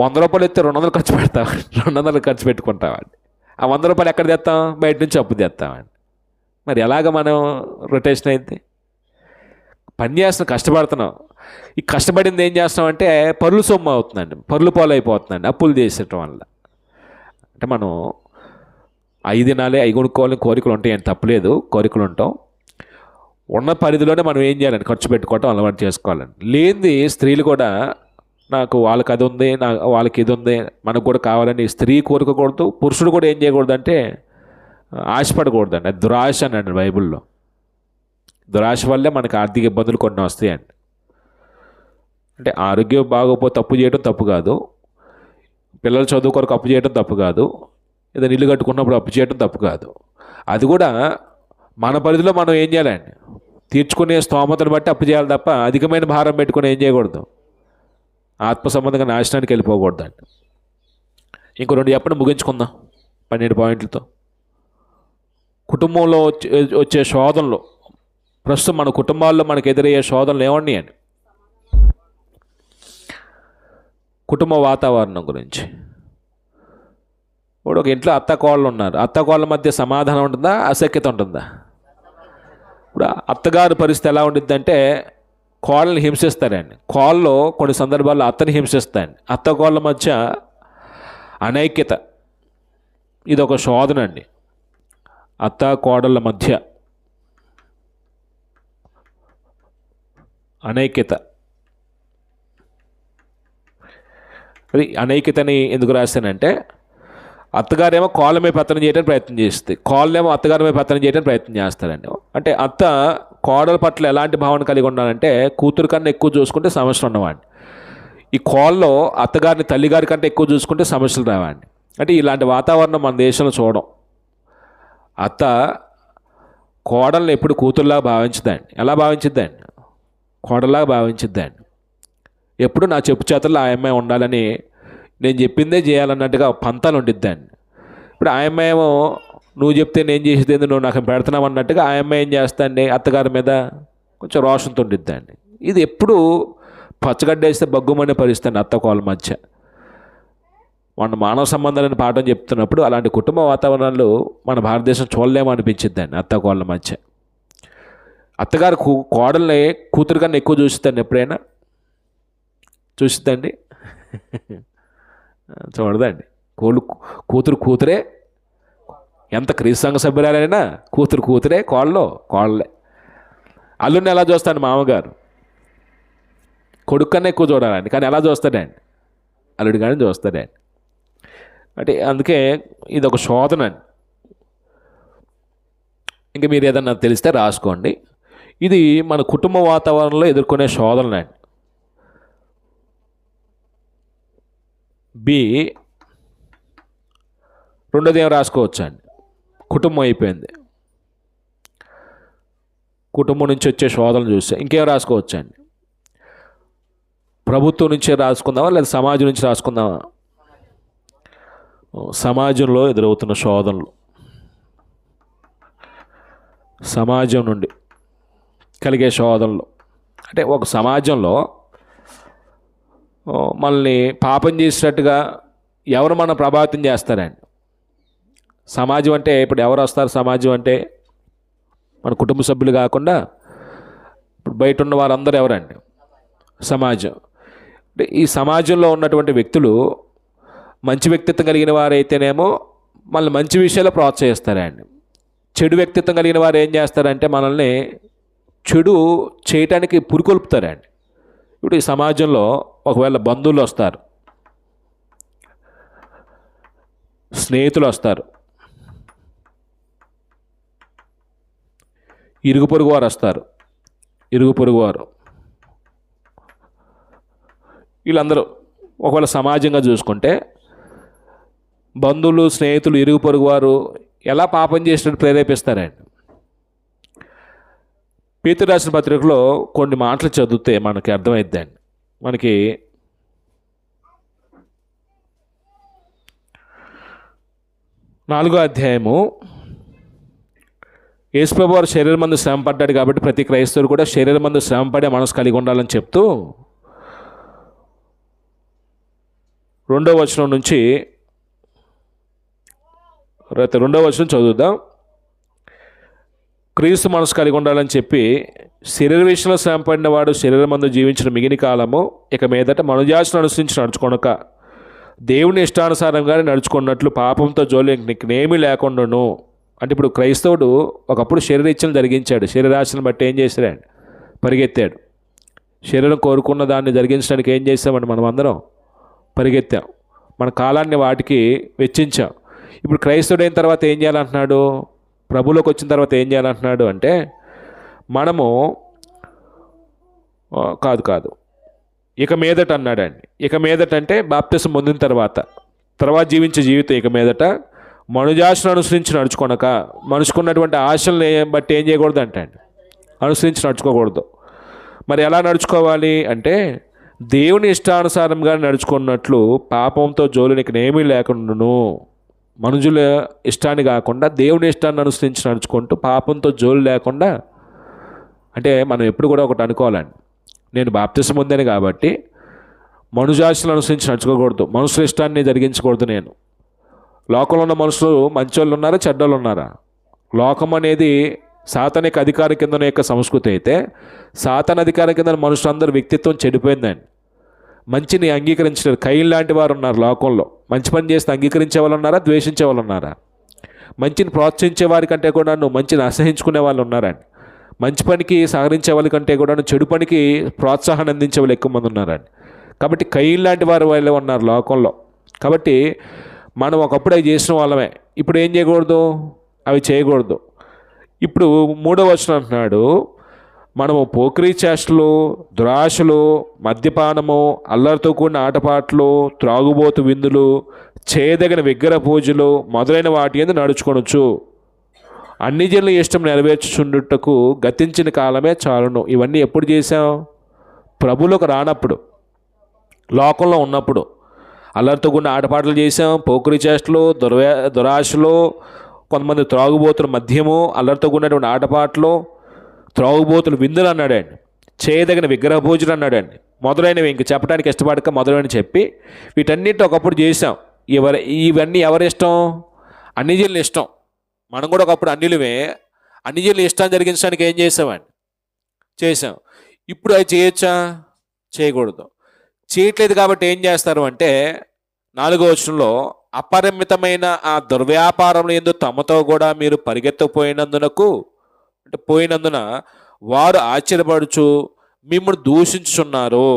100 రూపాయలు ఇస్తే 200 ఖర్చు పెడతాం, 200 ఖర్చు పెట్టుకుంటామండి. ఆ 100 రూపాయలు ఎక్కడ తెస్తాం? బయట నుంచి అప్పు తెస్తామండి. మరి ఎలాగ మనం రొటేషన్ అయింది? పని చేస్తున్నాం, కష్టపడుతున్నాం. ఈ కష్టపడింది ఏం చేస్తామంటే పరుల సొమ్ము అవుతుందండి, పరుల పాలు అయిపోతుందండి అప్పులు చేసేయటం వల్ల. అంటే మనం 5 దినాలే అవి కొనుక్కోవాలని కోరికలు ఉంటాయండి, తప్పలేదు, కోరికలు ఉంటాం. ఉన్న పరిధిలోనే మనం ఏం చేయాలండి? ఖర్చు పెట్టుకోవటం అలవాటు చేసుకోవాలండి. లేనిది స్త్రీలు కూడా నాకు వాళ్ళకి అది ఉంది, వాళ్ళకి ఇది ఉంది, మనకు కూడా కావాలని స్త్రీ కోరుకోకూడదు. పురుషుడు కూడా ఏం చేయకూడదు అంటే ఆశపడకూడదండి. అది దురాశ అన్నాడు బైబిల్లో. దురాశ వల్లే మనకు ఆర్థిక ఇబ్బందులు కొన్ని వస్తాయండి. అంటే ఆరోగ్యం బాగోపోతే అప్పు చేయడం తప్పు కాదు, పిల్లలు చదువు కొరకు అప్పు చేయడం తప్పు కాదు, ఏదైనా ఇల్లు కట్టుకున్నప్పుడు అప్పు చేయడం తప్పు కాదు. అది కూడా మన పరిధిలో మనం ఏం చేయాలండి? తీర్చుకునే స్తోమతను బట్టి అప్పు చేయాలి తప్ప అధికమైన భారం పెట్టుకుని ఏం చేయకూడదు, ఆత్మ సంబంధంగా నాశనానికి వెళ్ళిపోకూడదండి. ఇంకో 2 చెప్పండి, ముగించుకుందాం 12 పాయింట్లతో. కుటుంబంలో వచ్చే శోధనలు, ప్రస్తుతం మన కుటుంబాల్లో మనకు ఎదురయ్యే శోధనలు ఏమన్నాయండి? కుటుంబ వాతావరణం గురించి. ఇప్పుడు ఒక ఇంట్లో అత్త కోళ్ళు ఉన్నారు, అత్త కోళ్ళ మధ్య సమాధానం ఉంటుందా, అసఖ్యత ఉంటుందా? ఇప్పుడు అత్తగారి పరిస్థితి ఎలా ఉంటుంది అంటే కోళ్ళని హింసిస్తారండి. కోళ్ళు కొన్ని సందర్భాల్లో అత్తని హింసిస్తాయండి. అత్త కోళ్ళ మధ్య అనైక్యత, ఇది ఒక శోధన అండి. అత్త కోడళ్ళ మధ్య అనైక్యత. అది అనైక్యతని ఎందుకు రాశానంటే అత్తగారేమో కోళ్ళ మీద పెత్తనం చేయడానికి ప్రయత్నం చేస్తుంది, కోళ్ళేమో అత్తగారి మీద పెత్తనం చేయడానికి ప్రయత్నం చేస్తారండి. అంటే అత్త కోడల పట్ల ఎలాంటి భావన కలిగి ఉండాలంటే కూతురు కన్నా ఎక్కువ చూసుకుంటే సమస్యలు ఉన్నవాడిని. ఈ కోళ్ళలో అత్తగారిని తల్లిగారి కంటే ఎక్కువ చూసుకుంటే సమస్యలు రావండి. అంటే ఇలాంటి వాతావరణం మన దేశంలో చూడడం. అత్త కోడల్ని ఎప్పుడు కూతురులాగా భావించదండి. ఎలా భావించిద్దండి? కోడల్లాగా భావించిద్దండి. ఎప్పుడు నా చెప్పు చేతల్లో ఆ అమ్మాయి ఉండాలని, నేను చెప్పిందే చేయాలన్నట్టుగా పంతాలు ఉండిద్దండి. ఇప్పుడు ఆ అమ్మాయి ఏమో నువ్వు చెప్తే నేను చేసేది, నువ్వు నాకు పెడుతున్నావు అన్నట్టుగా ఆ అమ్మాయి ఏం చేస్తాండి? అత్తగారి మీద కొంచెం రోషంతో ఉండిద్దండి. ఇది ఎప్పుడు పచ్చగడ్డేస్తే బగ్గుమనే పరిస్థితి అత్త కోళ్ళ మధ్య. మన మానవ సంబంధాలను పాఠం చెప్తున్నప్పుడు అలాంటి కుటుంబ వాతావరణాలు మన భారతదేశం చూడలేమో అనిపించిద్దండి. అత్త కోళ్ళ మధ్య అత్తగారు కోడల్ని కూతురు కన్నా ఎక్కువ చూసిద్దండి. ఎప్పుడైనా చూసిద్దండి? చూడదండి. కూతురు కూతురే, ఎంత క్రీస్తు సంఘ సభ్యురాలైనా కూతురే, కోళ్ళే. అల్లుడిని ఎలా చూస్తాడు మామగారు? కొడుకు కన్నా ఎక్కువ చూడాలండి, కానీ ఎలా చూస్తాడండి? అల్లుడు కానీ చూస్తాడండి. అంటే అందుకే ఇది ఒక శోధన అండి. ఇంకా మీరు ఏదన్నా తెలిస్తే రాసుకోండి. ఇది మన కుటుంబ వాతావరణంలో ఎదుర్కొనే శోధనలండి. బి, రెండోది ఏం రాసుకోవచ్చండి? కుటుంబం అయిపోయింది, కుటుంబం నుంచి వచ్చే శోధనలు చూస్తే ఇంకేం రాసుకోవచ్చండి? ప్రభుత్వం నుంచే రాసుకుందామా లేదా సమాజం నుంచి రాసుకుందామా? సమాజంలో ఎదురవుతున్న శోధనలు, సమాజం నుండి కలిగే శోధనలు. అంటే ఒక సమాజంలో మనల్ని పాపం చేసినట్టుగా ఎవరు మనం ప్రభావితం చేస్తారండి? సమాజం అంటే ఇప్పుడు ఎవరు వస్తారు? సమాజం అంటే మన కుటుంబ సభ్యులు కాకుండా ఇప్పుడు బయట ఉన్న వారందరూ ఎవరండి? సమాజం. అంటే ఈ సమాజంలో ఉన్నటువంటి వ్యక్తులు మంచి వ్యక్తిత్వం కలిగిన వారైతేనేమో మనల్ని మంచి విషయాల్లో ప్రోత్సహిస్తారండి. చెడు వ్యక్తిత్వం కలిగిన వారు ఏం చేస్తారంటే మనల్ని చెడు చేయటానికి పురికొల్పుతారండి. ఇప్పుడు ఈ సమాజంలో ఒకవేళ బంధువులు వస్తారు, స్నేహితులు వస్తారు, ఇరుగు పొరుగు వారు వస్తారు, వీళ్ళందరూ ఒకవేళ సమాజంగా చూసుకుంటే బంధువులు, స్నేహితులు, ఇరుగు పొరుగు వారు ఎలా పాపం చేసినట్టు ప్రేరేపిస్తారండి. పేతురు రాసిన పత్రికలో కొన్ని మాటలు చదివితే మనకి అర్థమైద్దండి. మనకి 4వ అధ్యాయము యేసుప్రభు వారు శరీరం మందు శ్రమ పడ్డాడు కాబట్టి ప్రతి క్రైస్తవుడు కూడా శరీరం మందు శ్రమ పడే మనసు కలిగి ఉండాలని చెప్తూ 2వ వచనం నుంచి 2వ వచనం చదువుదాం. క్రీస్తు మనసు కలిగి ఉండాలని చెప్పి శరీర విషయంలో శ్రమ పడిన వాడు శరీరం మందు జీవించిన మిగిలిన కాలము ఇక మీదట మనుజాసును అనుసరించి నడుచుకొనక దేవుని ఇష్టానుసారంగానే నడుచుకున్నట్లు పాపంతో జోలి నీకునేమీ లేకుండాను. అంటే ఇప్పుడు క్రైస్తవుడు ఒకప్పుడు శరీరేచ్ఛను జరిగించాడు, శరీరాశను బట్టి ఏం చేశాడు? పరిగెత్తాడు. శరీరం కోరుకున్న దాన్ని జరిగించడానికి ఏం చేసామండి? మనం అందరం పరిగెత్తాం, మన కాలాన్ని వాటికి వెచ్చించాం. ఇప్పుడు క్రైస్తవుడు అయిన తర్వాత ఏం చేయాలంటున్నాడు? ప్రభులోకి వచ్చిన తర్వాత ఏం చేయాలంటున్నాడు అంటే మనము కాదు ఇక మీదట అన్నాడండి. ఇక మీదట అంటే బాప్తిసం పొందిన తర్వాత జీవించే జీవితం ఇక మీదట మనుజాశను అనుసరించి నడుచుకొనక, మనుషుకున్నటువంటి ఆశలను బట్టి ఏం చేయకూడదు అంటే అనుసరించి నడుచుకోకూడదు. మరి ఎలా నడుచుకోవాలి అంటే దేవుని ఇష్టానుసారంగా నడుచుకున్నట్లు పాపంతో జోలినికి ఏమీ లేకుండాను. మనుషుల ఇష్టాన్ని కాకుండా దేవుని ఇష్టాన్ని అనుసరించి నడుచుకుంటూ పాపంతో జోలు లేకుండా. అంటే మనం ఎప్పుడు కూడా ఒకటి అనుకోవాలండి, నేను బాప్తిసం పొందాను కాబట్టి మనుజాశలను అనుసరించి నడుచుకోకూడదు, మనుషుల ఇష్టాన్ని జరిగించకూడదు. నేను లోకంలో ఉన్న మనుషులు మంచోళ్ళు ఉన్నారా, చెడ్డోళ్ళు ఉన్నారా? లోకం అనేది సాతానిక అధికారం కింద యొక్క సంస్కృతి అయితే సాతాన్ అధికారం కింద మనుషులందరూ వ్యక్తిత్వం చెడిపోయిందండి. మంచిని అంగీకరించలేరు. కయ్యం లాంటి వారు ఉన్నారు లోకంలో. మంచి పని చేస్తే అంగీకరించే వాళ్ళు ఉన్నారా, ద్వేషించే వాళ్ళు ఉన్నారా? మంచిని ప్రోత్సహించే వారి కంటే కూడా మంచిని అసహించుకునే వాళ్ళు ఉన్నారండి. మంచి పనికి సహకరించే వాళ్ళ కంటే కూడా చెడు పనికి ప్రోత్సాహాన్ని అందించే వాళ్ళు ఎక్కువ మంది ఉన్నారండి. కాబట్టి కయ్యం లాంటి వారు వాళ్ళే ఉన్నారు లోకంలో. కాబట్టి మనం ఒకప్పుడు అవి చేసిన వాళ్ళమే, ఇప్పుడు ఏం చేయకూడదు? అవి చేయకూడదు. ఇప్పుడు 3వ వచనం అంటున్నాడు, మనము పోకిరీ చేష్టలు, దురాశలు, మద్యపానము, అల్లరితో కూడిన ఆటపాటలు, త్రాగుబోతు విందులు, చేయదగిన విగ్రహ పూజలు మొదలైన వాటి యందు నడుచుకొనొచ్చు. అన్ని జనుల ఇష్టం నెరవేర్చుచుండుటకు గతించిన కాలమే చాలును. ఇవన్నీ ఎప్పుడు చేశాం? ప్రభువులకు రానప్పుడు, లోకంలో ఉన్నప్పుడు అల్లరితో కూడిన ఆటపాటలు చేసాం, పోకిరీ చేష్టలు, దురాశలు, కొంతమంది త్రాగుబోతుల మద్యము, అల్లరితో కూడినటువంటి ఆటపాటలు, త్రాగుబోతులు విందులు అన్నాడండి, చేయదగిన విగ్రహ పూజలు అన్నాడండి, మొదలైనవి ఇంక చెప్పడానికి ఇష్టపడక మొదలైన చెప్పి వీటన్నిటి ఒకప్పుడు చేసాం. ఇవన్నీ ఎవరి ఇష్టం? అన్ని జనుల ఇష్టం. మనం కూడా ఒకప్పుడు అన్నిలమే. అన్ని జనుల ఇష్టాన్ని జరిగించడానికి ఏం చేసాం. ఇప్పుడు అవి చేయొచ్చా? చేయకూడదు. చేయట్లేదు కాబట్టి ఏం చేస్తారు అంటే 4వ వచనంలో అపరిమితమైన ఆ దుర్వ్యాపారంలో ఎందు తమతో కూడా మీరు పోయినందున వారు ఆశ్చర్యపడుచు మిమ్మల్ని దూషించుచున్నారు.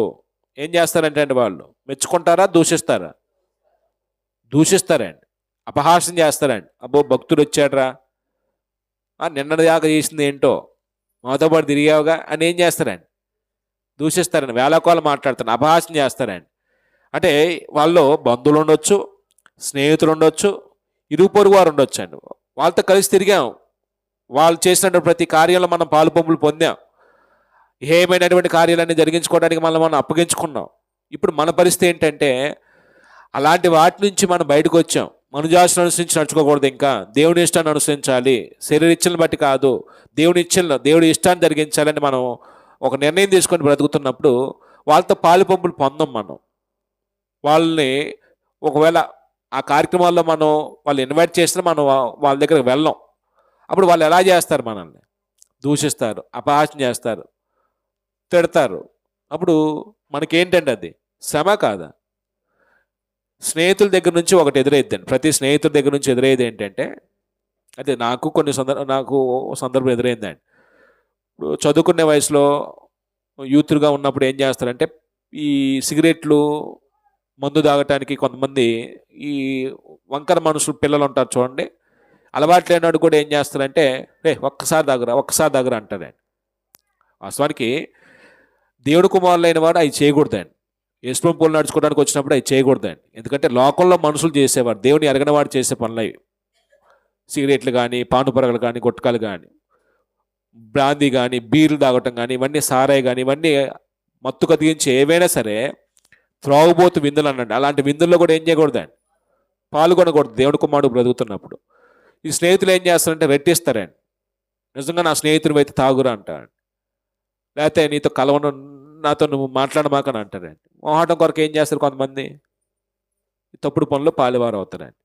ఏం చేస్తారంటే అండి, వాళ్ళు మెచ్చుకుంటారా, దూషిస్తారా? దూషిస్తారండి, అపహాస్యం చేస్తారండి. అబ్బో భక్తుడు వచ్చాడ్రా, నిన్నటిదాకా చేసింది ఏంటో, మాతో పాటు తిరిగావుగా అని ఏం చేస్తారండి? దూషిస్తారండి, వేళకోళం మాట్లాడతారు, అపహాస్యం చేస్తారండి. అంటే వాళ్ళు బంధువులు ఉండొచ్చు, స్నేహితులు ఉండొచ్చు, ఇరుగు పొరుగు వారు ఉండొచ్చు అండి. వాళ్ళతో కలిసి తిరిగాం, వాళ్ళు చేసినటువంటి ప్రతి కార్యంలో మనం పాలు పంపులు పొందాం, ఏమైనటువంటి కార్యాలన్నీ జరిగించుకోవడానికి మనం అప్పగించుకున్నాం. ఇప్పుడు మన పరిస్థితి ఏంటంటే అలాంటి వాటి నుంచి మనం బయటకు వచ్చాం. మనుజాసును అనుసరించి నడుచుకోకూడదు, ఇంకా దేవుని ఇష్టాన్ని అనుసరించాలి, శరీర ఇచ్చలను బట్టి కాదు, దేవుడి ఇష్టాన్ని జరిగించాలని మనం ఒక నిర్ణయం తీసుకొని బ్రతుకుతున్నప్పుడు వాళ్ళతో పాలు పంపులు పొందాం. మనం వాళ్ళని ఒకవేళ ఆ కార్యక్రమాల్లో వాళ్ళు ఇన్వైట్ చేసినా మనం వాళ్ళ దగ్గరికి వెళ్ళాం. అప్పుడు వాళ్ళు ఎలా చేస్తారు? మనల్ని దూషిస్తారు, అపహాస్యం చేస్తారు, తిడతారు. అప్పుడు మనకేంటండి అది శ్రమ కాదా? స్నేహితుల దగ్గర నుంచి ఒకటి ఎదురైద్దండి. ప్రతి స్నేహితుల దగ్గర నుంచి ఎదురయ్యేది ఏంటంటే, అదే నాకు సందర్భం ఎదురైందండి. ఇప్పుడు చదువుకునే వయసులో యూత్గా ఉన్నప్పుడు ఏం చేస్తారంటే ఈ సిగరెట్లు, మందు తాగటానికి కొంతమంది ఈ వంకర మనుషులు పిల్లలు ఉంటారు చూడండి, అలవాటు లేనివాడు కూడా ఏం చేస్తారంటే ఒక్కసారి దగ్గర అంటారండి. వాస్తవానికి దేవుడు కుమారులైన వాడు అవి చేయకూడదండి. యేసుప్రభు పూలు నడుచుకోవడానికి వచ్చినప్పుడు అవి చేయకూడదండి. ఎందుకంటే లోకంలో మనుషులు చేసేవారు, దేవుని ఎరగని వాడు చేసే పనులు అవి. సిగరెట్లు కానీ, పానుపరగలు కానీ, గుట్కాలు కానీ, బ్రాందీ కానీ, బీర్లు తాగటం కానీ, ఇవన్నీ సారాయి కానీ, ఇవన్నీ మత్తు కదిగించి ఏవైనా సరే త్రాగుబోతు విందులు అనండి. అలాంటి విందుల్లో కూడా ఏం చేయకూడదండి, పాల్గొనకూడదు దేవుడి కుమారుడు బ్రతుకుతున్నప్పుడు. ఈ స్నేహితులు ఏం చేస్తారంటే రెట్టిస్తారండి. నిజంగా నా స్నేహితుడు అయితే తాగురా అంటాడు. లేకపోతే నీతో కలవను, నాతో నువ్వు మాట్లాడమాకని అంటారండి. మొహాటం కొరకు ఏం చేస్తారు కొంతమంది, ఈ తప్పుడు పనులు పాలువారు అవుతారండి.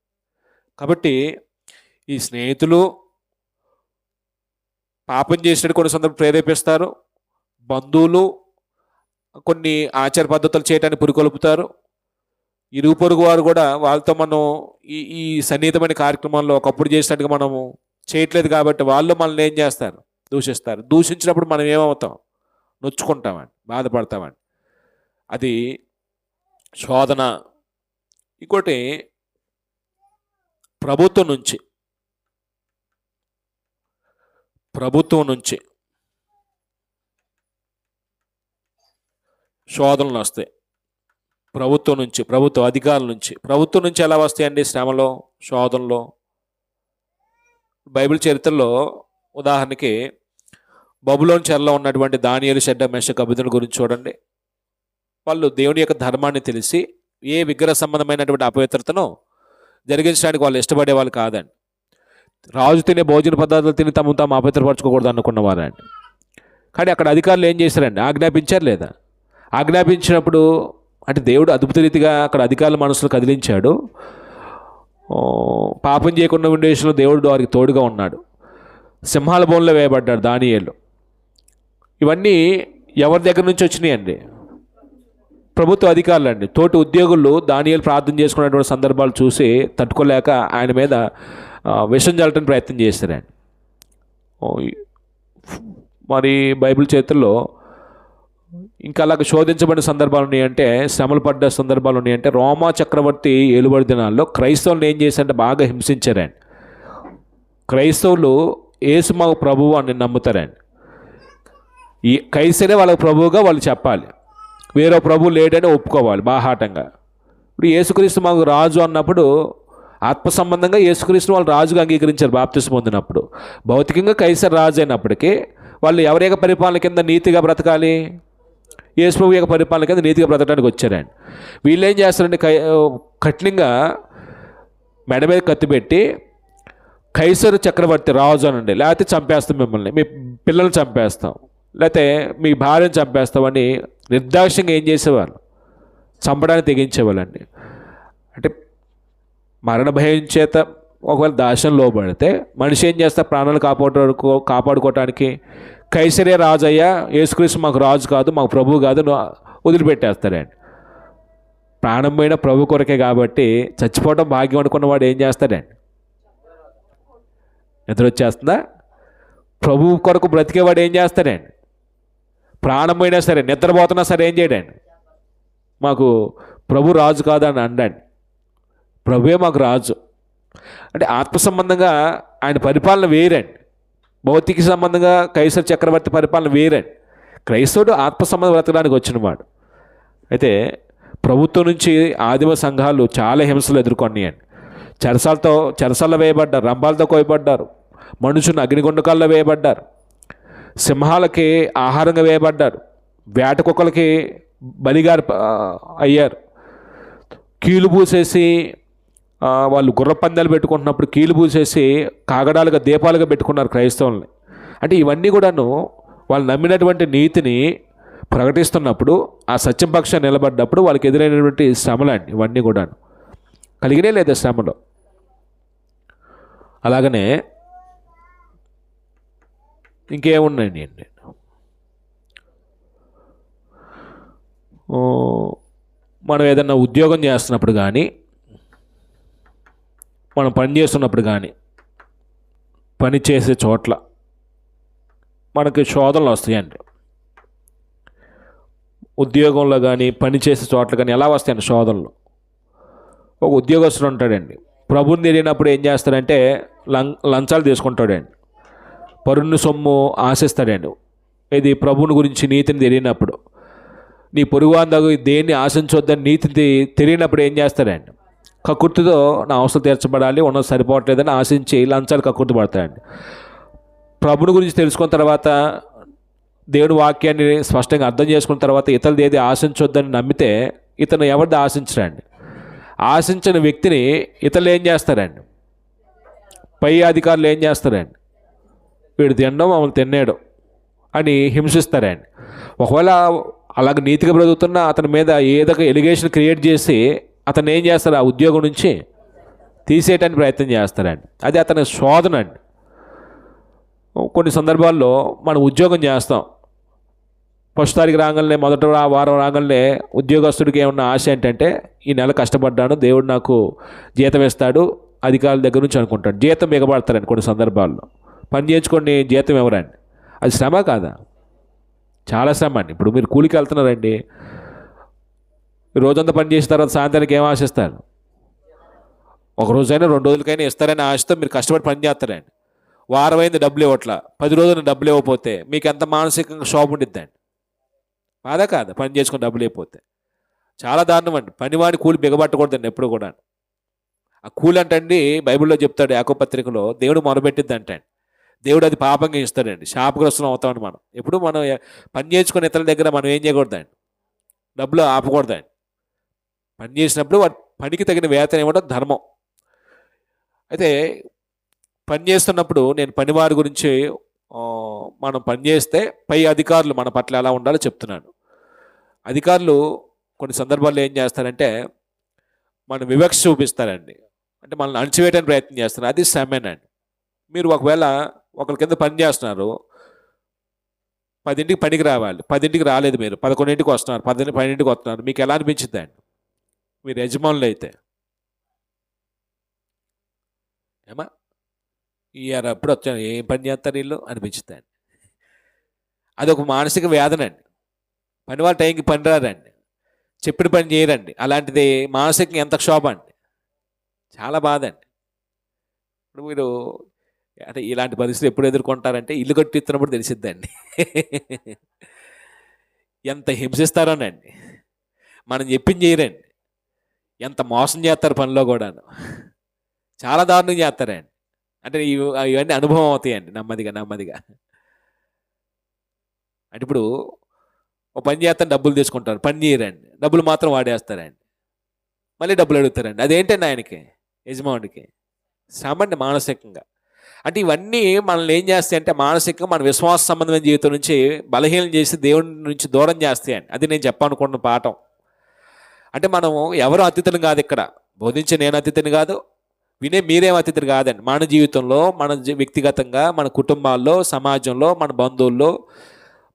కాబట్టి ఈ స్నేహితులు పాపం చేసినట్టు కొన్ని సందర్భాలు ప్రేరేపిస్తారు. బంధువులు కొన్ని ఆచార పద్ధతులు చేయడానికి పురికొల్పుతారు. ఇరుగు పొరుగు వారు కూడా వాళ్ళతో మనం ఈ ఈ సన్నిహితమైన కార్యక్రమాల్లో ఒకప్పుడు చేసినట్టుగా మనము చేయట్లేదు కాబట్టి వాళ్ళు మనల్ని ఏం చేస్తారు, దూషిస్తారు. దూషించినప్పుడు మనం ఏమవుతాం, నొచ్చుకుంటామండి, బాధపడతామండి. అది శోధన. ఇంకోటి ప్రభుత్వం నుంచి శోధనలు వస్తాయి. ప్రభుత్వ అధికారుల నుంచి ఎలా వస్తాయండి శ్రమలో, శోధనలో? బైబిల్ చరిత్రలో ఉదాహరణకి బబులోను చెరలో ఉన్నటువంటి దానియేలు, షడ్రక్, మెషక్, అబేద్నెగో గురించి చూడండి. వాళ్ళు దేవుని యొక్క ధర్మాన్ని తెలిసి ఏ విగ్రహ సంబంధమైనటువంటి అపవిత్రతను జరిగించడానికి వాళ్ళు ఇష్టపడే వాళ్ళు కాదండి. రాజు తినే భోజన పదార్థాలు తిని తమను తాము అపవిత్రపరచుకోకూడదు అనుకున్నవారండి. కానీ అక్కడ అధికారులు ఏం చేశారండి, ఆజ్ఞాపించారు లేదా? ఆజ్ఞాపించినప్పుడు అంటే దేవుడు అద్భుత రీతిగా అక్కడ అధికారుల మనసులు కదిలించాడు. పాపం చేయకుండా ఉండే విషయంలో దేవుడు వారికి తోడుగా ఉన్నాడు. సింహాల బోన్లో వేయబడ్డాడు దానియేలు. ఇవన్నీ ఎవరి దగ్గర నుంచి వచ్చినాయండి? ప్రభుత్వ అధికారులు అండి. తోటి ఉద్యోగులు దానియేలు ప్రార్థన చేసుకున్నటువంటి సందర్భాలు చూసి తట్టుకోలేక ఆయన మీద విషం చల్లటానికి ప్రయత్నం చేశారండి. మరి బైబిల్ చరిత్రలో ఇంకా అలాగ శోధించబడిన సందర్భాలు ఉన్నాయంటే, శ్రమలు పడ్డ సందర్భాలు ఉన్నాయంటే, రోమా చక్రవర్తి ఏలుబడి దినాల్లో క్రైస్తవులను ఏం చేశారంటే బాగా హింసించారండి. క్రైస్తవులు యేసు మా ప్రభువు అని నమ్ముతారండి. ఈ కైసరే వాళ్ళ ప్రభువుగా వాళ్ళు చెప్పాలి, వేరే ప్రభువు లేడని ఒప్పుకోవాలి బాహాటంగా. ఇప్పుడు యేసుక్రీస్తు మాకు రాజు అన్నప్పుడు ఆత్మ సంబంధంగా యేసుక్రీస్తుని వాళ్ళు రాజుగా అంగీకరించారు బాప్తిసం పొందినప్పుడు. భౌతికంగా కైసర్ రాజు అయినప్పటికీ వాళ్ళు ఎవరి యొక్క పరిపాలన కింద నీతిగా బ్రతకాలి? యేసు ప్రభు యొక్క పరిపాలన కింద నీతిగా బ్రతకడానికి వచ్చారండి. వీళ్ళు ఏం చేస్తారంటే కఠినంగా మెడ మీద కత్తి పెట్టి కైసరు చక్రవర్తి రాజు అనండి, లేకపోతే చంపేస్తాం మిమ్మల్ని, మీ పిల్లల్ని చంపేస్తాం, లేకపోతే మీ భార్యను చంపేస్తామని నిర్దాక్ష్యంగా ఏం చేసేవాళ్ళు, చంపడానికి తెగించేవాళ్ళండి. అంటే మరణ భయం చేత ఒకవేళ దాస్యం లోబడితే మనిషి ఏం చేస్తా, ప్రాణాలు కాపాడుకోవటానికి కైసరే రాజు అయ్యా, యేసుక్రీస్తు మాకు రాజు కాదు, మాకు ప్రభువు కాదు, వదిలిపెట్టేస్తాడండి. ప్రాణం పోయిన ప్రభు కొరకే కాబట్టి చచ్చిపోవడం భాగ్యం అనుకున్నవాడు ఏం చేస్తాడండి? నిద్ర వచ్చేస్తుందా? ప్రభు కొరకు బ్రతికేవాడు ఏం చేస్తాడండి? ప్రాణం పోయినా సరే, నిద్రపోతున్నా సరే ఏం చేయడండి? మాకు ప్రభు రాజు కాదని అండండి. ప్రభువే మాకు రాజు. అంటే ఆత్మ సంబంధంగా ఆయన పరిపాలన వేరండి, భౌతిక సంబంధంగా కైసర్ చక్రవర్తి పరిపాలన వేరండి. క్రైస్తవుడు ఆత్మ సంబంధం బ్రతకడానికి వచ్చినవాడు. అయితే ప్రభుత్వం నుంచి ఆదిమ సంఘాలు చాలా హింసలు ఎదుర్కొన్నాయండి. చెరసాల్లో వేయబడ్డారు, రంపాలతో కోయబడ్డారు, మనుషులు అగ్నిగుండకాల్లో వేయబడ్డారు, సింహాలకి ఆహారంగా వేయబడ్డారు, వేట కుక్కలకి బలిగా అయ్యారు. కీలు పూసేసి వాళ్ళు గుర్ర పందాలు పెట్టుకుంటున్నప్పుడు కీలు పూసేసి కాగడాలుగా దీపాలుగా పెట్టుకున్నారు క్రైస్తవుల్ని. అంటే ఇవన్నీ కూడాను వాళ్ళు నమ్మినటువంటి నీతిని ప్రకటిస్తున్నప్పుడు, ఆ సత్యం పక్షాన్ని నిలబడ్డప్పుడు వాళ్ళకి ఎదురైనటువంటి శ్రమలండి. ఇవన్నీ కూడాను కలిగినే లేదా శ్రమలో. అలాగనే ఇంకేమున్నాయండి అండి, మనం ఏదన్నా ఉద్యోగం చేస్తున్నప్పుడు కానీ, మనం పని చేస్తున్నప్పుడు కానీ, పని చేసే చోట్ల మనకి శోధనలు వస్తాయండి. ఉద్యోగంలో కానీ పని చేసే చోట్ల కానీ ఎలా వస్తాయండి శోధనలు? ఒక ఉద్యోగస్తుడు ఉంటాడండి, ప్రభుని తెలియనప్పుడు ఏం చేస్తాడంటే లంచాలు తీసుకుంటాడండి, పరుని సొమ్ము ఆశిస్తాడండి. ఇది ప్రభుని గురించి నీతిని తెలియనప్పుడు, నీ పొరుగువాందగు దేన్ని ఆశించొద్దని నీతి తెలియనప్పుడు ఏం చేస్తాడండి? కక్కుర్తితో నా అవసరం తీర్చబడాలి, ఉన్నది సరిపోవట్లేదని ఆశించి లంచాలు కక్కుర్తి పడతాయండి. ప్రభుని గురించి తెలుసుకున్న తర్వాత, దేవుని వాక్యాన్ని స్పష్టంగా అర్థం చేసుకున్న తర్వాత ఇతరులది ఏది ఆశించొద్దని నమ్మితే ఇతను ఎవరిది ఆశించడండి. ఆశించిన వ్యక్తిని ఇతరులు ఏం చేస్తారండి? పై అధికారులు ఏం చేస్తారండి? వీడు తినడం మమ్మల్ని తిన్నాడు అని హింసిస్తారండి. ఒకవేళ అలాగ నీతిగా బ్రతుకుతున్న అతని మీద ఏదో ఒక ఎలిగేషన్ క్రియేట్ చేసి అతను ఏం చేస్తారు, ఆ ఉద్యోగం నుంచి తీసేయటానికి ప్రయత్నం చేస్తారండి. అది అతని శోధన అండి. కొన్ని సందర్భాల్లో మనం ఉద్యోగం చేస్తాం, ఫస్ట్ తారీఖు రాగానే, మొదటి వారం రాగానే ఉద్యోగస్తుడికి ఏమన్నా ఆశ ఏంటంటే ఈ నెల కష్టపడ్డాను, దేవుడు నాకు జీతం ఇస్తాడు, అధికారుల దగ్గర నుంచి అనుకుంటాడు. జీతం మిగబడతారండి కొన్ని సందర్భాల్లో. పని చేయించుకొని జీతం ఎవరండి, అది శ్రమ కాదా? చాలా శ్రమ అండి. ఇప్పుడు మీరు కూలికి వెళ్తున్నారండి, రోజంతా పని చేసిన తర్వాత సాయంత్రానికి ఏం ఆశిస్తారు? ఒక రోజైనా 2 రోజులకైనా ఇస్తారని ఆశతో మీరు కష్టపడి పని చేస్తారండి. వారం అయింది డబ్బులు ఇవ్వట్లా, 10 రోజులు డబ్బులు ఇవ్వకపోతే మీకు ఎంత మానసికంగా క్షోభ ఉండిద్దండి? బాధ కాదు? పని చేసుకుని డబ్బులు అయిపోతే చాలా దారుణం అండి. పనివాడి కూలి బిగబట్టకూడదండి ఎప్పుడు కూడా. ఆ కూలి అంటండి బైబిల్లో చెప్తాడు, యాకోబు పత్రికలో, దేవుడు మొరబెట్టిద్ది అంటండి. దేవుడు అది పాపంగా ఇస్తాడండి. శాపగ్రస్తులం అవుతామండి మనం. ఎప్పుడు మనం పని చేసుకుని ఇతరుల దగ్గర మనం ఏం చేయకూడదండి, డబ్బులు ఆపకూడదండి. పని చేసినప్పుడు వాటి పనికి తగిన వేతనం ఇవ్వడం ధర్మం. అయితే పని చేస్తున్నప్పుడు నేను పనివారి గురించి మనం పని చేస్తే పై అధికారులు మన పట్ల ఎలా ఉండాలో చెప్తున్నాను. అధికారులు కొన్ని సందర్భాల్లో ఏం చేస్తారంటే మన వివక్ష చూపిస్తారండి. అంటే మనల్ని అణచివేయడానికి ప్రయత్నం చేస్తారు. అది శ్రమేనండి. మీరు ఒకవేళ ఒకరి కింద పని చేస్తున్నారు, 10ంటికి పనికి రావాలి, 10ంటికి రాలేదు, మీరు 11ంటికి వస్తున్నారు, 12ంటికి వస్తున్నారు, మీకు ఎలా అనిపించింది అండి? మీరు యజమానులు అయితే ఏమా ఇయర్ అప్పుడు వచ్చాను, ఏం పని చేస్తారు వీళ్ళు అనిపించుతాయండి. అది ఒక మానసిక వేదన అండి. పని వాళ్ళ టైంకి పని రారండి, చెప్పిన పని చేయరండి. అలాంటిది మానసికంగా ఎంత క్షోభ అండి, చాలా బాధ అండి. ఇప్పుడు మీరు అంటే ఇలాంటి పరిస్థితులు ఎప్పుడు ఎదుర్కొంటారంటే ఇల్లు కట్టిస్తున్నప్పుడు తెలిసిద్దండి. ఎంత హింసిస్తారోనండి. మనం చెప్పింది చేయరండి, ఎంత మోసం చేస్తారు పనిలో కూడాను, చాలా దారుణం చేస్తారండి. అంటే ఇవన్నీ అనుభవం అవుతాయండి నెమ్మదిగా నెమ్మదిగా. అంటే ఇప్పుడు ఒక పని చేస్తాను, డబ్బులు తీసుకుంటారు, పని చేయరండి, డబ్బులు మాత్రం వాడేస్తారండి, మళ్ళీ డబ్బులు అడుగుతారండి. అదేంటండి ఆయనకి, యజమానుడికి? శ్రమ అండి మానసికంగా. అంటే ఇవన్నీ మనల్ని ఏం చేస్తాయంటే మానసికంగా మన విశ్వాస సంబంధమైన జీవితం నుంచి బలహీనం చేసి దేవుడి నుంచి దూరం చేస్తాయండి. అది నేను చెప్పాలనుకున్న పాఠం. అంటే మనం ఎవరు అతిథులు కాదు ఇక్కడ, బోధించే నేను అతిథిని కాదు, వినే మీరేం అతిథులు కాదండి. మన జీవితంలో, మన వ్యక్తిగతంగా, మన కుటుంబాల్లో, సమాజంలో, మన బంధువుల్లో,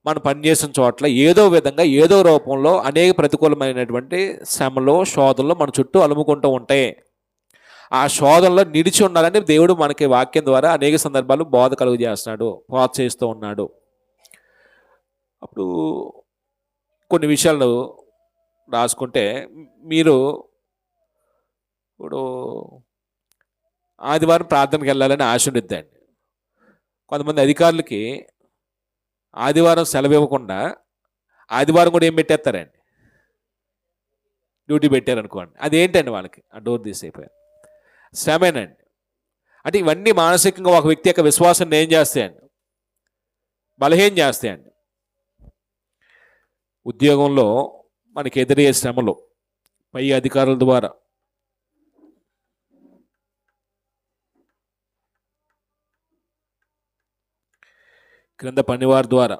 మనం పనిచేసిన చోట్ల ఏదో విధంగా ఏదో రూపంలో అనేక ప్రతికూలమైనటువంటి శ్రమలు, శోధనలు మన చుట్టూ అలుముకుంటూ ఉంటాయి. ఆ శోధనలో నిలిచి ఉండాలని దేవుడు మనకి వాక్యం ద్వారా అనేక సందర్భాలు బోధ కలుగు చేస్తున్నాడు, ప్రోత్సహిస్తూ ఉన్నాడు. అప్పుడు కొన్ని విషయాలు రాసుకుంటే, మీరు ఇప్పుడు ఆదివారం ప్రార్థనకి వెళ్ళాలని ఆశ ఉండిద్దండి. కొంతమంది అధికారులకి ఆదివారం సెలవు ఇవ్వకుండా ఆదివారం కూడా ఏం పెట్టేస్తారండి, డ్యూటీ పెట్టారనుకోండి. అదేంటండి వాళ్ళకి ఆ డోర్ తీసేయిపోయారు, శ్రమేనండి. అంటే ఇవన్నీ మానసికంగా ఒక వ్యక్తి యొక్క విశ్వాసాన్ని ఏం చేస్తాయండి, బలహీనం చేస్తాయండి. ఉద్యోగంలో మనకి ఎదురయ్యే శ్రమలు పై అధికారుల ద్వారా, క్రింద పనివారి ద్వారా,